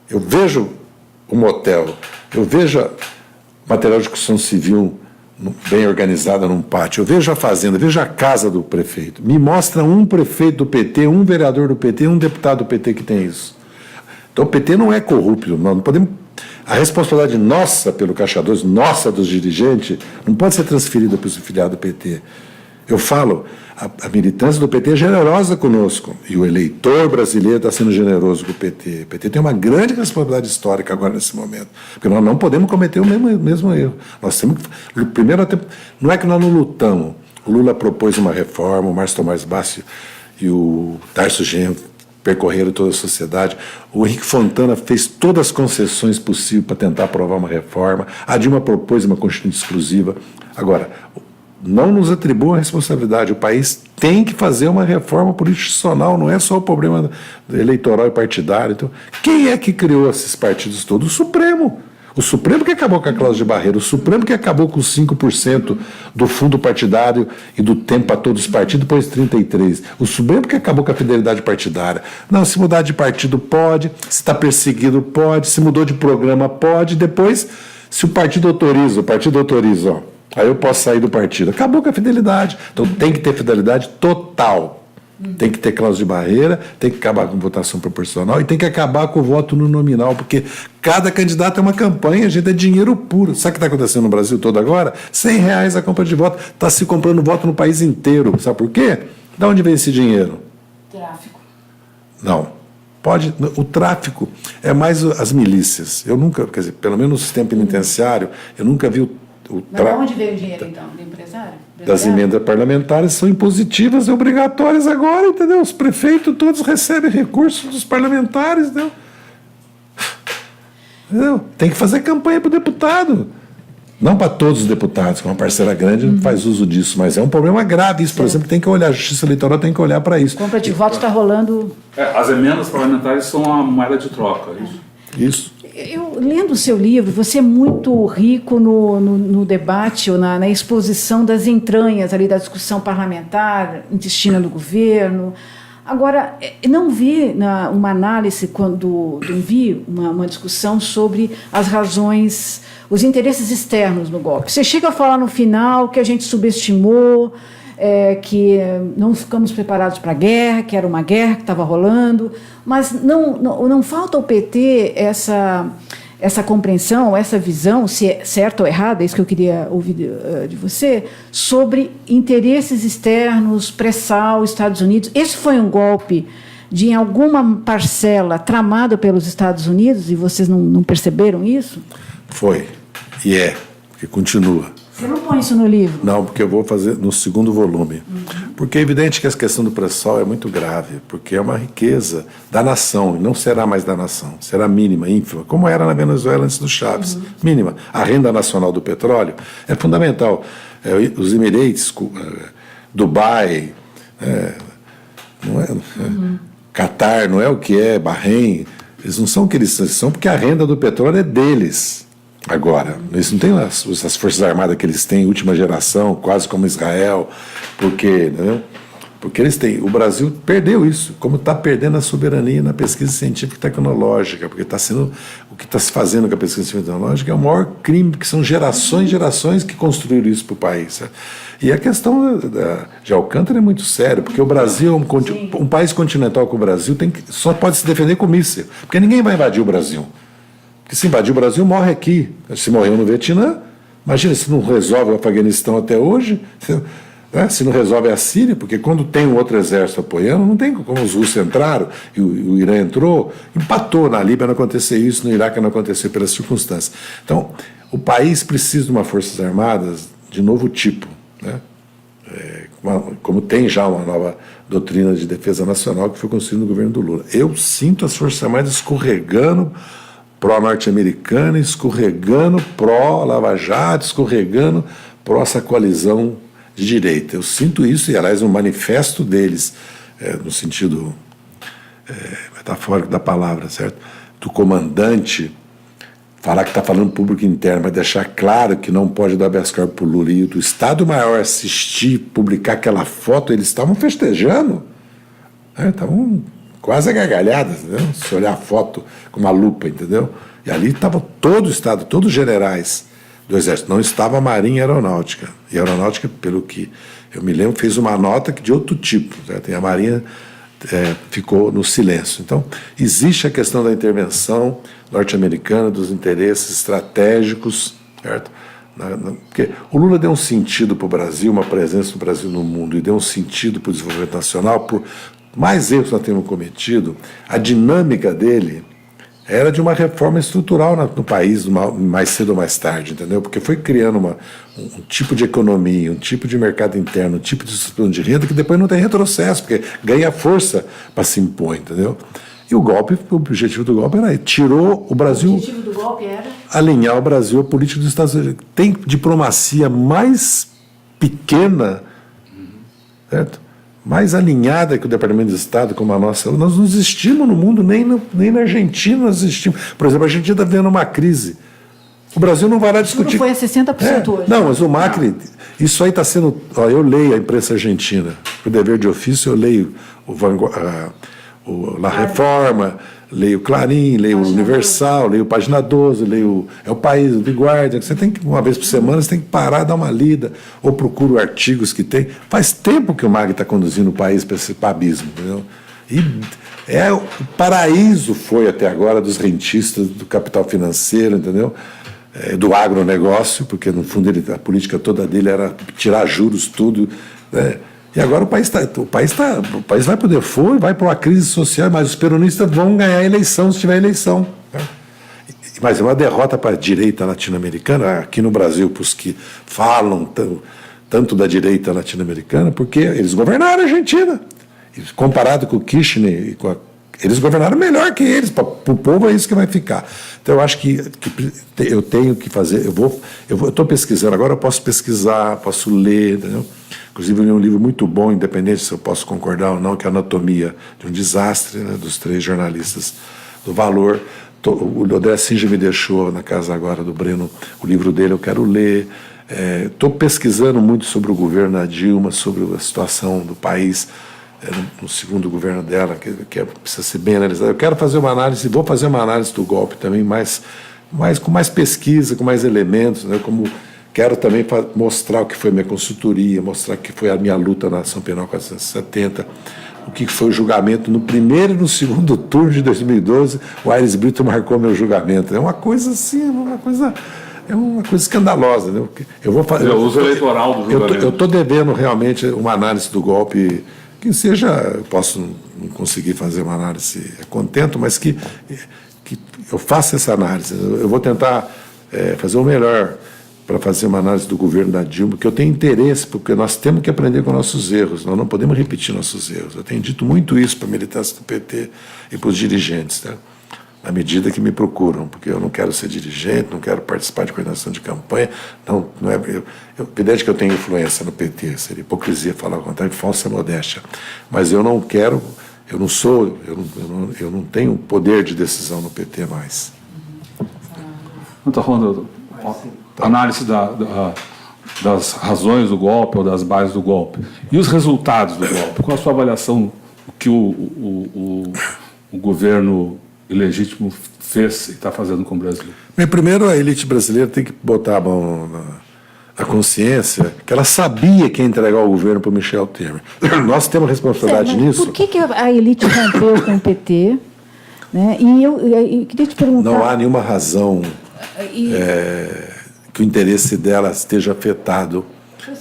eu vejo um motel, eu vejo material de construção civil bem organizada num pátio, eu vejo a fazenda, eu vejo a casa do prefeito, me mostra um prefeito do PT, um vereador do PT, um deputado do PT que tem isso. Então o PT não é corrupto, nós não podemos. A responsabilidade nossa pelo Caixa 2, nossa dos dirigentes, não pode ser transferida para os filiados do PT. Eu falo, a militância do PT é generosa conosco, e o eleitor brasileiro está sendo generoso com o PT. O PT tem uma grande responsabilidade histórica agora nesse momento, porque nós não podemos cometer o mesmo erro. Nós temos que, primeiro, não é que nós não lutamos. O Lula propôs uma reforma, o Márcio Tomás Bassi e o Tarso Genro percorreram toda a sociedade. O Henrique Fontana fez todas as concessões possíveis para tentar aprovar uma reforma. A Dilma propôs uma Constituição exclusiva. Agora, não nos atribua a responsabilidade. O país tem que fazer uma reforma político-institucional, não é só o problema eleitoral e partidário. Então, quem é que criou esses partidos todos? O Supremo. O Supremo que acabou com a cláusula de barreira, o Supremo que acabou com os 5% do fundo partidário e do tempo para todos os partidos, depois 33%. O Supremo que acabou com a fidelidade partidária. Não, se mudar de partido pode, se está perseguido pode, se mudou de programa pode, depois, se o partido autoriza, ó, aí eu posso sair do partido. Acabou com a fidelidade. Então tem que ter fidelidade total. Tem que ter cláusula de barreira, tem que acabar com votação proporcional e tem que acabar com o voto no nominal, porque cada candidato é uma campanha, gente, é dinheiro puro. Sabe o que está acontecendo no Brasil todo agora? R$100 a compra de voto. Está se comprando voto no país inteiro. Sabe por quê? De onde vem esse dinheiro? Tráfico. Não. Pode, o tráfico é mais as milícias. Eu nunca, quer dizer, pelo menos no sistema penitenciário, eu nunca vi o Mas de onde veio o dinheiro, então? Do empresário? Das emendas parlamentares são impositivas e obrigatórias agora, entendeu? Os prefeitos todos recebem recursos dos parlamentares, entendeu? Tem que fazer campanha para o deputado. Não para todos os deputados, que uma parcela grande não faz uso disso, mas é um problema grave isso, por exemplo, tem que olhar, a Justiça Eleitoral tem que olhar para isso. Compra de votos está rolando... As emendas parlamentares são uma moeda de troca, isso. Isso. Eu, lendo o seu livro, você é muito rico no debate ou na exposição das entranhas ali da discussão parlamentar, intestina do governo. Agora, não vi uma análise quando vi uma discussão sobre as razões, os interesses externos no golpe. Você chega a falar no final que a gente subestimou, que não ficamos preparados para a guerra, que era uma guerra que estava rolando, mas não falta ao PT essa compreensão, essa visão, se é certa ou errada, é isso que eu queria ouvir de você, sobre interesses externos, pré-sal, Estados Unidos. Esse foi um golpe de, em alguma parcela, tramado pelos Estados Unidos, e vocês não perceberam isso? Foi, porque continua. Você não põe isso no livro? Não, porque eu vou fazer no segundo volume. Porque é evidente que essa questão do pré-sal é muito grave, porque é uma riqueza da nação, e não será mais da nação, será mínima, ínfima, como era na Venezuela antes do Chávez. Mínima. A renda nacional do petróleo é fundamental. Os Emirates, Dubai, Catar, não é o que é, Bahrein, eles não são o que eles são, porque a renda do petróleo é deles. Agora, eles não têm as forças armadas que eles têm, última geração, quase como Israel, porque eles têm. O Brasil perdeu isso, como está perdendo a soberania na pesquisa científica e tecnológica, porque o que está se fazendo com a pesquisa científica e tecnológica é o maior crime, porque são gerações e gerações que construíram isso para o país. Sabe? E a questão de Alcântara é muito séria, porque o Brasil, um país continental como o Brasil, só pode se defender com míssil, porque ninguém vai invadir o Brasil. Porque se invadir o Brasil, morre aqui. Se morreu no Vietnã, imagina se não resolve o Afeganistão até hoje, se não resolve a Síria, porque quando tem um outro exército apoiando, não tem como os russos entraram, e o Irã entrou, empatou. Na Líbia não aconteceu isso, no Iraque não aconteceu pelas circunstâncias. Então, o país precisa de uma forças armadas de novo tipo, né? Como tem já uma nova doutrina de defesa nacional que foi construída no governo do Lula. Eu sinto as forças armadas escorregando pró-norte-americana, escorregando pró-Lava Jato, escorregando pró essa coalizão de direita. Eu sinto isso, e aliás, um manifesto deles, no sentido metafórico da palavra, certo? Do comandante falar que está falando público interno, mas deixar claro que não pode dar habeas corpus para o Lula, e do Estado-Maior assistir, publicar aquela foto, eles estavam festejando, estavam quase gargalhadas, entendeu? Se olhar a foto com uma lupa, entendeu? E ali estava todo o Estado, todos os generais do Exército, não estava a Marinha e a Aeronáutica. E a Aeronáutica, pelo que eu me lembro, fez uma nota de outro tipo, certo? E a Marinha ficou no silêncio. Então, existe a questão da intervenção norte-americana, dos interesses estratégicos, certo? Porque o Lula deu um sentido para o Brasil, uma presença do Brasil no mundo, e deu um sentido para o desenvolvimento nacional, por mais erros que nós temos cometido. A dinâmica dele era de uma reforma estrutural no país, mais cedo ou mais tarde, entendeu? Porque foi criando um tipo de economia, um tipo de mercado interno, um tipo de estrutura de renda que depois não tem retrocesso, porque ganha força para se impor, entendeu? E o objetivo do golpe era tirou o Brasil... O objetivo do golpe era? Alinhar o Brasil à política dos Estados Unidos. Tem diplomacia mais pequena, certo? Mais alinhada que o Departamento de Estado, como a nossa. Nós não existimos no mundo, nem na Argentina nós existimos. Por exemplo, a Argentina está vivendo uma crise. O Brasil não vai lá discutir. Foi a 60% hoje. Não, mas o Macri, isso aí está sendo... eu leio a imprensa argentina, por dever de ofício, eu leio La Reforma, leio Clarim, leio o Universal, leio Página 12, leio o País, o The Guardian. Você tem que, uma vez por semana, você tem que parar, dar uma lida, ou procura artigos que tem. Faz tempo que o Macri está conduzindo o país para esse abismo, entendeu? E o paraíso foi até agora dos rentistas, do capital financeiro, entendeu? Do agronegócio, porque no fundo a política toda dele era tirar juros, tudo, né? E agora o país vai poder vai para uma crise social, mas os peronistas vão ganhar a eleição se tiver eleição, né? Mas é uma derrota para a direita latino-americana, aqui no Brasil, para os que falam tanto da direita latino-americana, porque eles governaram a Argentina. Comparado com o Kirchner, eles governaram melhor que eles, para o povo é isso que vai ficar. Então eu acho que eu tenho que fazer, eu estou pesquisando, agora eu posso pesquisar, posso ler, entendeu? Inclusive eu li um livro muito bom, independente se eu posso concordar ou não, que é a Anatomia de um Desastre, né, dos 3 jornalistas do Valor. O André Singer me deixou na casa agora do Breno o livro dele, eu quero ler. Estou pesquisando muito sobre o governo da Dilma, sobre a situação do país no segundo governo dela, que precisa ser bem analisado. Eu quero fazer uma análise, vou fazer uma análise do golpe também, com mais pesquisa, com mais elementos, né, como quero também mostrar o que foi minha consultoria, mostrar o que foi a minha luta na ação penal 470, o que foi o julgamento no primeiro e no segundo turno de 2012, o Aires Brito marcou meu julgamento. É uma coisa assim, é uma coisa escandalosa, né? Eu vou fazer o uso eleitoral do julgamento. Eu estou devendo realmente uma análise do golpe que seja, eu posso não conseguir fazer uma análise contento, mas que eu faça essa análise. Eu vou tentar fazer o melhor para fazer uma análise do governo da Dilma, porque eu tenho interesse, porque nós temos que aprender com nossos erros, nós não podemos repetir nossos erros. Eu tenho dito muito isso para a militância do PT e para os dirigentes, né? Na medida que me procuram, porque eu não quero ser dirigente, não quero participar de coordenação de campanha, não é evidente que eu tenho influência no PT, seria hipocrisia falar o contrário, falsa modéstia, mas eu não quero, eu não tenho poder de decisão no PT mais. Não está falando análise das razões do golpe ou das bases do golpe. E os resultados do golpe? Qual a sua avaliação do que o governo ilegítimo fez e está fazendo com o Brasil? Bem, primeiro, a elite brasileira tem que botar a mão na consciência que ela sabia que ia entregar o governo para o Michel Temer. Nós temos responsabilidade nisso. Por que a elite rompeu com o PT? Né? E eu queria te perguntar... Não há nenhuma razão que o interesse dela esteja afetado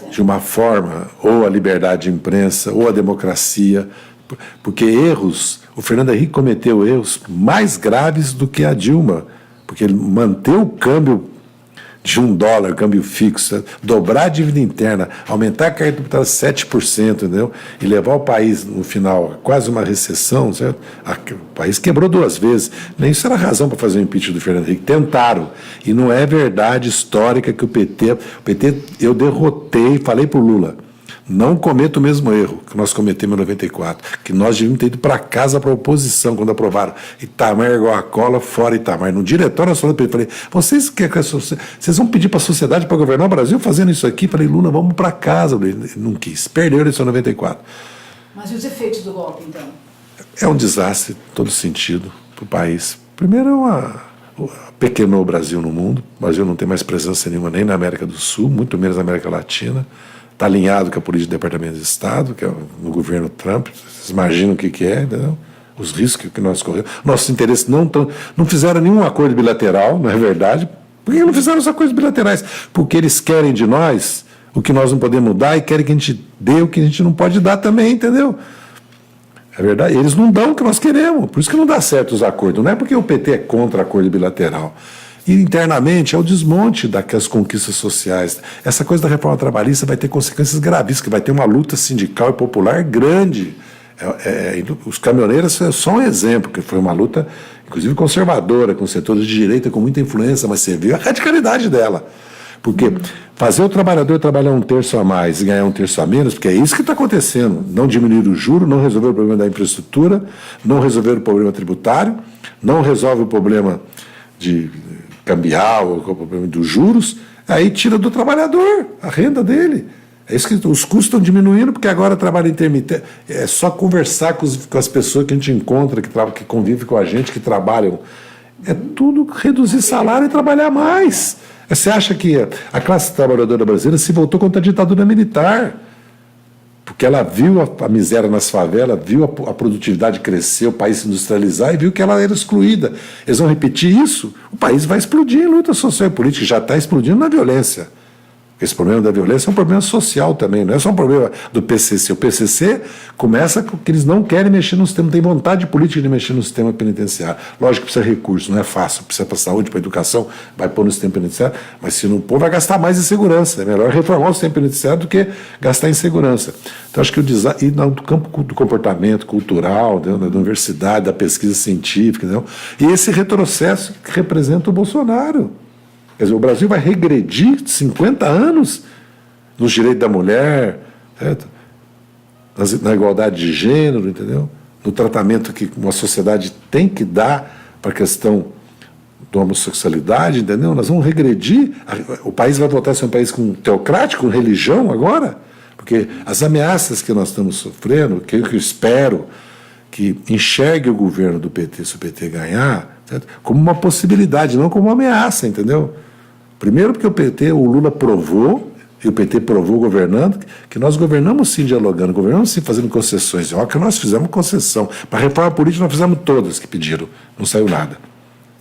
de uma forma, ou a liberdade de imprensa, ou a democracia, porque o Fernando Henrique cometeu erros mais graves do que a Dilma, porque ele manteve o câmbio de $1, câmbio fixo, dobrar a dívida interna, aumentar a carga tributária 7%, entendeu? E levar o país, no final, a quase uma recessão, certo? O país quebrou 2 vezes. Nem isso era razão para fazer o impeachment do Fernando Henrique. Tentaram. E não é verdade histórica que o PT eu derrotei, falei para o Lula, não cometa o mesmo erro que nós cometemos em 94, que nós devíamos ter ido para casa para a oposição quando aprovaram Itamar igual a cola, fora Itamar. No diretório nacional do PT, falei, vocês vão pedir para a sociedade para governar o Brasil fazendo isso aqui? Falei, Lula, vamos para casa. Ele não quis, perdeu a eleição em 94. Mas e os efeitos do golpe, então? É um desastre em todo sentido para o país. Primeiro, pequenou o Brasil no mundo. O Brasil não tem mais presença nenhuma nem na América do Sul, muito menos na América Latina. Está alinhado com a política do Departamento de Estado, que é no governo Trump. Vocês imaginam o que é, entendeu? Os riscos que nós corremos. Nossos interesses não fizeram nenhum acordo bilateral, não é verdade? Por que não fizeram os acordos bilaterais? Porque eles querem de nós o que nós não podemos dar e querem que a gente dê o que a gente não pode dar também, entendeu? É verdade, eles não dão o que nós queremos, por isso que não dá certo os acordos. Não é porque o PT é contra acordo bilateral. E internamente é o desmonte daquelas conquistas sociais. Essa coisa da reforma trabalhista vai ter consequências gravíssimas, que vai ter uma luta sindical e popular grande. Os caminhoneiros é só um exemplo, que foi uma luta, inclusive conservadora, com setores de direita com muita influência, mas você viu a radicalidade dela. Porque fazer o trabalhador trabalhar 1/3 a mais e ganhar 1/3 a menos, porque é isso que está acontecendo. Não diminuir o juro, não resolver o problema da infraestrutura, não resolver o problema tributário, não resolve o problema de cambial, com o problema dos juros, aí tira do trabalhador a renda dele. É isso que os custos estão diminuindo, porque agora trabalho intermitente. É só conversar com as pessoas que a gente encontra, que convivem com a gente, que trabalham. É tudo reduzir salário e trabalhar mais. Você acha que a classe trabalhadora brasileira se voltou contra a ditadura militar? Porque ela viu a miséria nas favelas, viu a produtividade crescer, o país se industrializar e viu que ela era excluída. Eles vão repetir isso, o país vai explodir em luta social e política, já está explodindo na violência. Esse problema da violência é um problema social também, não é só um problema do PCC. O PCC começa com que eles não querem mexer no sistema, não tem vontade política de mexer no sistema penitenciário. Lógico que precisa de recursos, não é fácil, precisa para a saúde, para a educação, vai pôr no sistema penitenciário, mas se não pôr, vai gastar mais em segurança. É melhor reformar o sistema penitenciário do que gastar em segurança. Então, acho que e no campo do comportamento cultural, da universidade, da pesquisa científica, e esse retrocesso que representa o Bolsonaro. Quer dizer, o Brasil vai regredir 50 anos nos direitos da mulher, certo? Na igualdade de gênero, entendeu? No tratamento que uma sociedade tem que dar para a questão da homossexualidade, entendeu? Nós vamos regredir. O país vai voltar a ser um país teocrático, com religião agora? Porque as ameaças que nós estamos sofrendo, que eu espero que enxergue o governo do PT, se o PT ganhar, certo? Como uma possibilidade, não como uma ameaça, entendeu? Primeiro porque o Lula provou, e o PT provou governando, que nós governamos sim dialogando, governamos sim fazendo concessões. Olha que nós fizemos concessão. Para a reforma política nós fizemos todas que pediram, não saiu nada.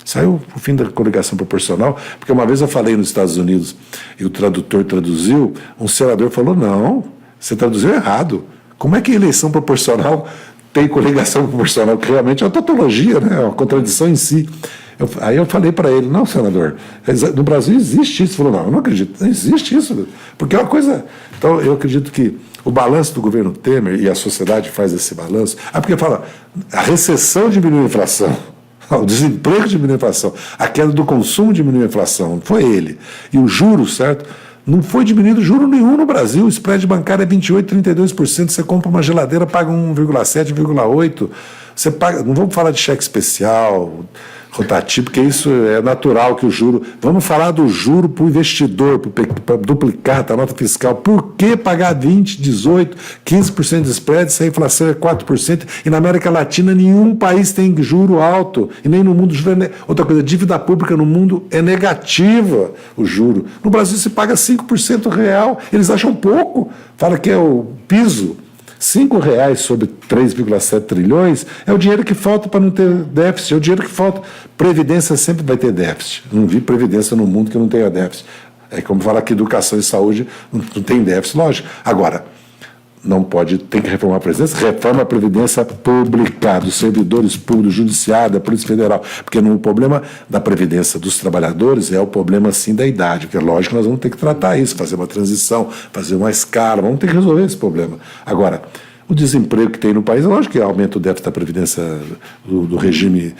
Saiu o fim da coligação proporcional, porque uma vez eu falei nos Estados Unidos, e o tradutor traduziu, um senador falou, não, você traduziu errado. Como é que a eleição proporcional tem coligação proporcional? Que realmente é uma tautologia, né? É uma contradição em si. Aí eu falei para ele, não, senador, no Brasil existe isso. Ele falou, não, eu não acredito, não existe isso. Porque é uma coisa... Então, eu acredito que o balanço do governo Temer, e a sociedade faz esse balanço, porque fala, a recessão diminui a inflação, o desemprego diminui a inflação, a queda do consumo diminui a inflação, foi ele. E o juro, certo? Não foi diminuído juro nenhum no Brasil, o spread bancário é 28%, 32%, você compra uma geladeira, paga 1,7%, 1,8%, você paga, não vamos falar de cheque especial, rotativo, porque isso é natural que o juro... Vamos falar do juro para o investidor, para duplicar a nota fiscal. Por que pagar 20%, 18%, 15% de spread se a inflação é 4%? E na América Latina nenhum país tem juro alto, e nem no mundo juro outra coisa, a dívida pública no mundo é negativa, o juro. No Brasil se paga 5% real, eles acham pouco, fala que é o piso. R$5 sobre 3,7 trilhões é o dinheiro que falta para não ter déficit, é o dinheiro que falta. Previdência sempre vai ter déficit. Não vi previdência no mundo que não tenha déficit. É como falar que educação e saúde não tem déficit, lógico. Agora, não pode, tem que reformar a Previdência, reforma a Previdência pública, dos servidores públicos, do Judiciário, da Polícia Federal, porque o problema da Previdência dos trabalhadores é o problema, sim, da idade, porque, lógico, nós vamos ter que tratar isso, fazer uma transição, fazer uma escala, vamos ter que resolver esse problema. Agora, o desemprego que tem no país, lógico que aumenta o déficit da Previdência do regime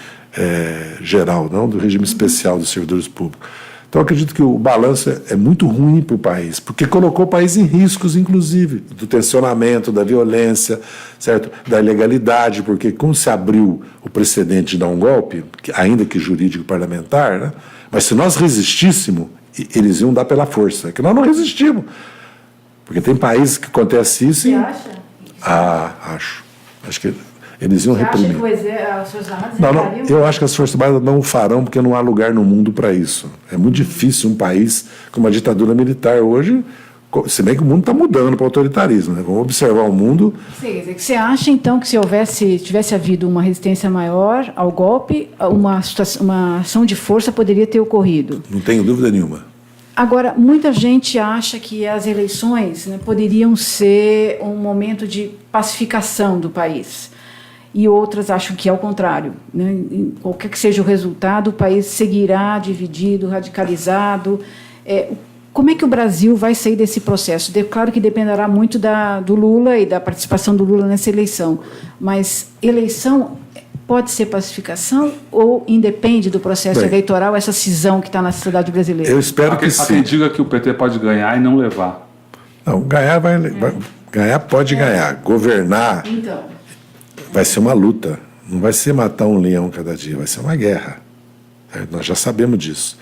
geral, não do regime especial dos servidores públicos. Então, eu acredito que o balanço é muito ruim para o país, porque colocou o país em riscos, inclusive, do tensionamento, da violência, certo? Da ilegalidade, porque como se abriu o precedente de dar um golpe, ainda que jurídico parlamentar, né? Mas se nós resistíssemos, eles iam dar pela força, que nós não resistimos. Porque tem países que acontece isso. Você acha? Acho. Acho que eles iam reprimir. Você acha que as Forças Armadas não, eu acho que as Forças Armadas não o farão porque não há lugar no mundo para isso. É muito difícil um país com uma ditadura militar hoje, se bem que o mundo está mudando para o autoritarismo, né? Vamos observar o mundo. Sim, você acha, então, que se tivesse havido uma resistência maior ao golpe, uma ação de força poderia ter ocorrido? Não tenho dúvida nenhuma. Agora, muita gente acha que as eleições, né, poderiam ser um momento de pacificação do país. E outras acham que é o contrário, né? Qualquer que seja o resultado, o país seguirá dividido, radicalizado. Como é que o Brasil vai sair desse processo? Claro que dependerá muito do Lula e da participação do Lula nessa eleição, mas eleição pode ser pacificação ou independe do processo eleitoral, essa cisão que está na sociedade brasileira? Eu espero que sim. Há quem diga que o PT pode ganhar e não levar. Não, ganhar ganhar pode ganhar. Governar... Então... vai ser uma luta, não vai ser matar um leão cada dia, vai ser uma guerra. certo? Nós já sabemos disso.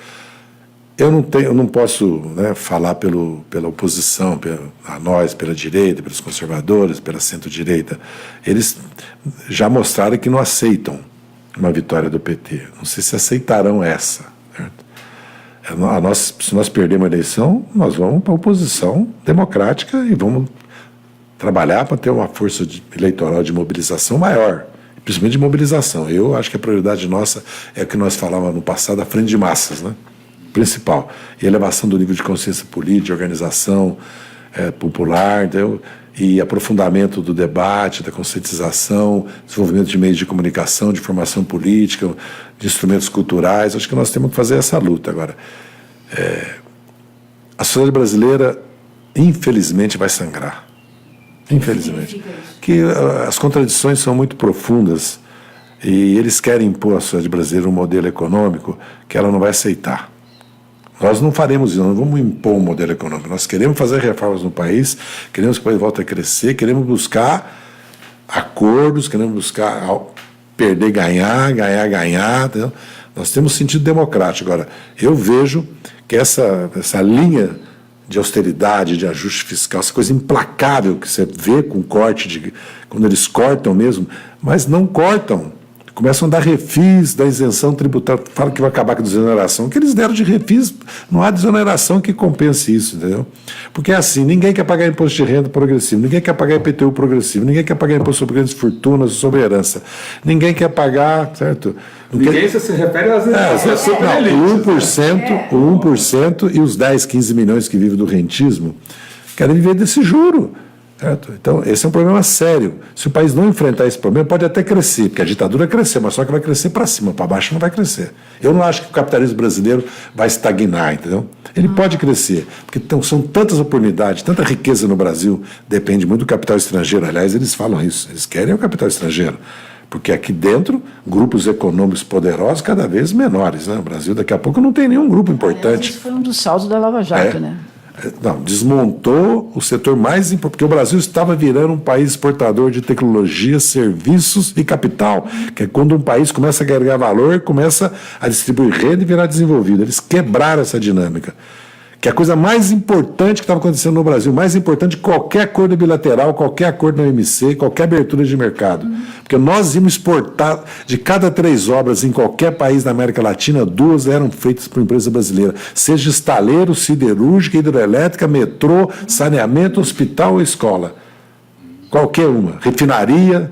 Eu não posso, né, falar pela oposição, a nós, pela direita, pelos conservadores, pela centro-direita. Eles já mostraram que não aceitam uma vitória do PT. Não sei se aceitarão essa. Certo? Se nós perdermos a eleição, nós vamos para a oposição democrática e vamos trabalhar para ter uma força eleitoral de mobilização maior, principalmente de mobilização. Eu acho que a prioridade nossa é o que nós falávamos no passado, a frente de massas, né? Principal. E elevação do nível de consciência política, organização popular, entendeu? E aprofundamento do debate, da conscientização, desenvolvimento de meios de comunicação, de formação política, de instrumentos culturais. Acho que nós temos que fazer essa luta agora. A sociedade brasileira, infelizmente, vai sangrar. Infelizmente. Que as contradições são muito profundas e eles querem impor à sociedade brasileira um modelo econômico que ela não vai aceitar. Nós não faremos isso, não vamos impor um modelo econômico. Nós queremos fazer reformas no país, queremos que o país volte a crescer, queremos buscar acordos, queremos buscar perder, ganhar, ganhar, ganhar. Entendeu? Nós temos sentido democrático. Agora, eu vejo que essa linha de austeridade, de ajuste fiscal, essa coisa implacável que você vê com corte, quando eles cortam mesmo, mas não cortam. Começam a dar refis da isenção tributária, falam que vai acabar com a desoneração. O que eles deram de refis, não há desoneração que compense isso, entendeu? Porque é assim, ninguém quer pagar imposto de renda progressivo, ninguém quer pagar IPTU progressivo, ninguém quer pagar imposto sobre grandes fortunas, sobre herança, ninguém quer pagar, certo? Ninguém se refere às o 1% e os 10, 15 milhões que vivem do rentismo querem viver desse juro. Certo? Então, esse é um problema sério. Se o país não enfrentar esse problema, pode até crescer, porque a ditadura cresceu, mas só que vai crescer para cima, para baixo não vai crescer. Eu não acho que o capitalismo brasileiro vai estagnar, entendeu? Ele pode crescer, porque são tantas oportunidades, tanta riqueza no Brasil, depende muito do capital estrangeiro. Aliás, eles falam isso, eles querem o capital estrangeiro, porque aqui dentro, grupos econômicos poderosos cada vez menores, né? O Brasil, daqui a pouco, não tem nenhum grupo importante. Isso foi um dos saldos da Lava Jato, né? Não, desmontou o setor mais importante, porque o Brasil estava virando um país exportador de tecnologia, serviços e capital, que é quando um país começa a agregar valor, começa a distribuir renda e virar desenvolvido. Eles quebraram essa dinâmica, que é a coisa mais importante que estava acontecendo no Brasil, mais importante que qualquer acordo bilateral, qualquer acordo na OMC, qualquer abertura de mercado. Porque nós íamos exportar, de cada 3 obras em qualquer país da América Latina, 2 eram feitas por empresa brasileira, seja estaleiro, siderúrgica, hidrelétrica, metrô, saneamento, hospital ou escola. Qualquer uma. Refinaria,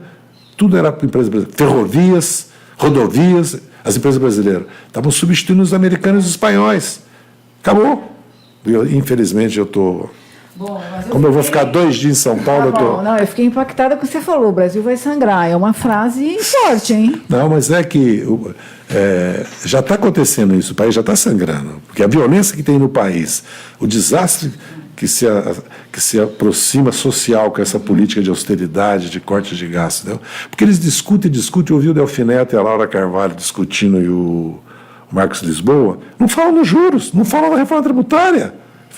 tudo era por empresa brasileira. Ferrovias, rodovias, as empresas brasileiras. Estavam substituindo os americanos e os espanhóis. Acabou. Infelizmente eu estou... Como eu vou ficar 2 dias em São Paulo... Não, eu fiquei impactada com o que você falou, o Brasil vai sangrar. É uma frase forte, hein? Não, mas é que já está acontecendo isso, o país já está sangrando. Porque a violência que tem no país, o desastre que se aproxima social com essa política de austeridade, de corte de gastos. Entendeu? Porque eles discutem, eu ouvi o Delfim Neto e a Laura Carvalho discutindo e o Marcos Lisboa, não falam nos juros, não falam na reforma tributária.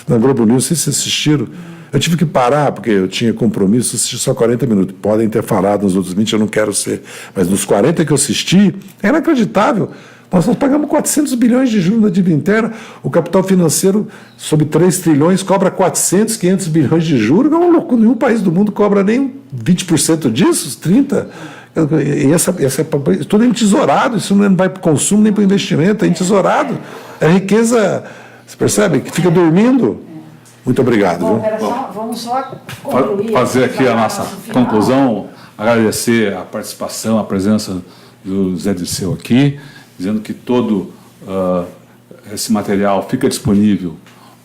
Na Globo News, não sei se vocês assistiram. Eu tive que parar, porque eu tinha compromisso, assisti só 40 minutos. Podem ter falado nos outros 20, eu não quero ser. Mas nos 40 que eu assisti, é inacreditável. Nós pagamos 400 bilhões de juros na dívida interna, o capital financeiro, sob 3 trilhões, cobra 400, 500 bilhões de juros. Não, nenhum país do mundo cobra nem 20% disso, 30%. E tudo é entesourado, isso não vai para o consumo nem para o investimento, é entesourado. É riqueza, você percebe, que fica dormindo. Muito obrigado. Bom, vamos só concluir. Fazer aqui a nossa conclusão, agradecer a participação, a presença do Zé Dirceu aqui, dizendo que todo esse material fica disponível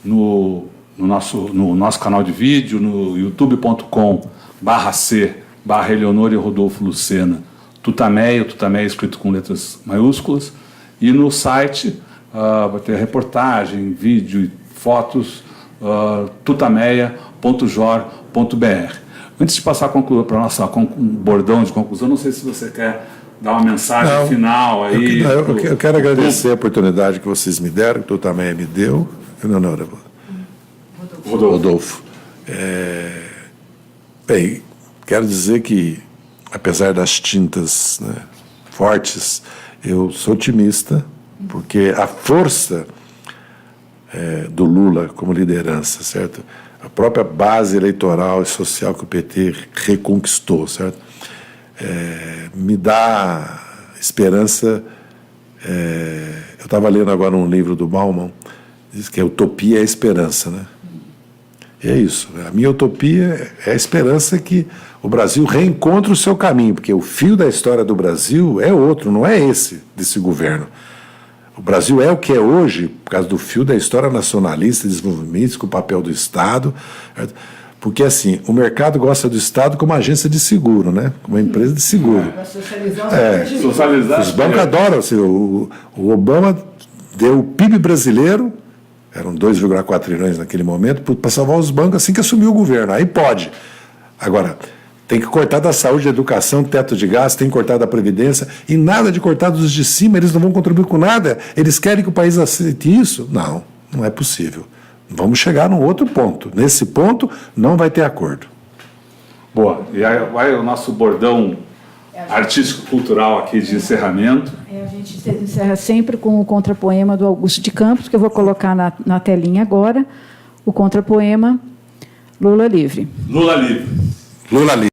no nosso canal de vídeo, no youtube.com/C/Eleonora e Rodolfo Lucena, Tutameia escrito com letras maiúsculas, e no site vai ter reportagem, vídeo e fotos, tutameia.jor.br. Antes de passar para o nosso bordão de conclusão, não sei se você quer dar uma mensagem final aí. Eu quero agradecer a oportunidade que vocês me deram, que o Tutameia me deu. Rodolfo. Bem, quero dizer que, apesar das tintas, né, fortes, eu sou otimista, porque a força do Lula como liderança, certo? A própria base eleitoral e social que o PT reconquistou, certo? Me dá esperança. Eu estava lendo agora um livro do Bauman, diz que a utopia é a esperança, né? E é isso. A minha utopia é a esperança que o Brasil reencontre o seu caminho, porque o fio da história do Brasil é outro, não é esse desse governo. O Brasil é o que é hoje por causa do fio da história nacionalista, desenvolvimento, o papel do Estado, certo? Porque, assim, o mercado gosta do Estado como agência de seguro, né? Como uma empresa de seguro. Para socializar Socializar. Os bancos adoram. Assim, o Obama deu o PIB brasileiro, eram 2,4 trilhões naquele momento, para salvar os bancos assim que assumiu o governo. Aí pode. Agora, tem que cortar da saúde, da educação, teto de gasto, tem que cortar da Previdência, e nada de cortar dos de cima, eles não vão contribuir com nada. Eles querem que o país aceite isso? Não, não é possível. Vamos chegar num outro ponto. Nesse ponto, não vai ter acordo. Boa. E aí vai o nosso bordão artístico-cultural aqui de encerramento. A gente encerra sempre com o contrapoema do Augusto de Campos, que eu vou colocar na telinha agora. O contrapoema Lula Livre. Lula livre. Lula livre.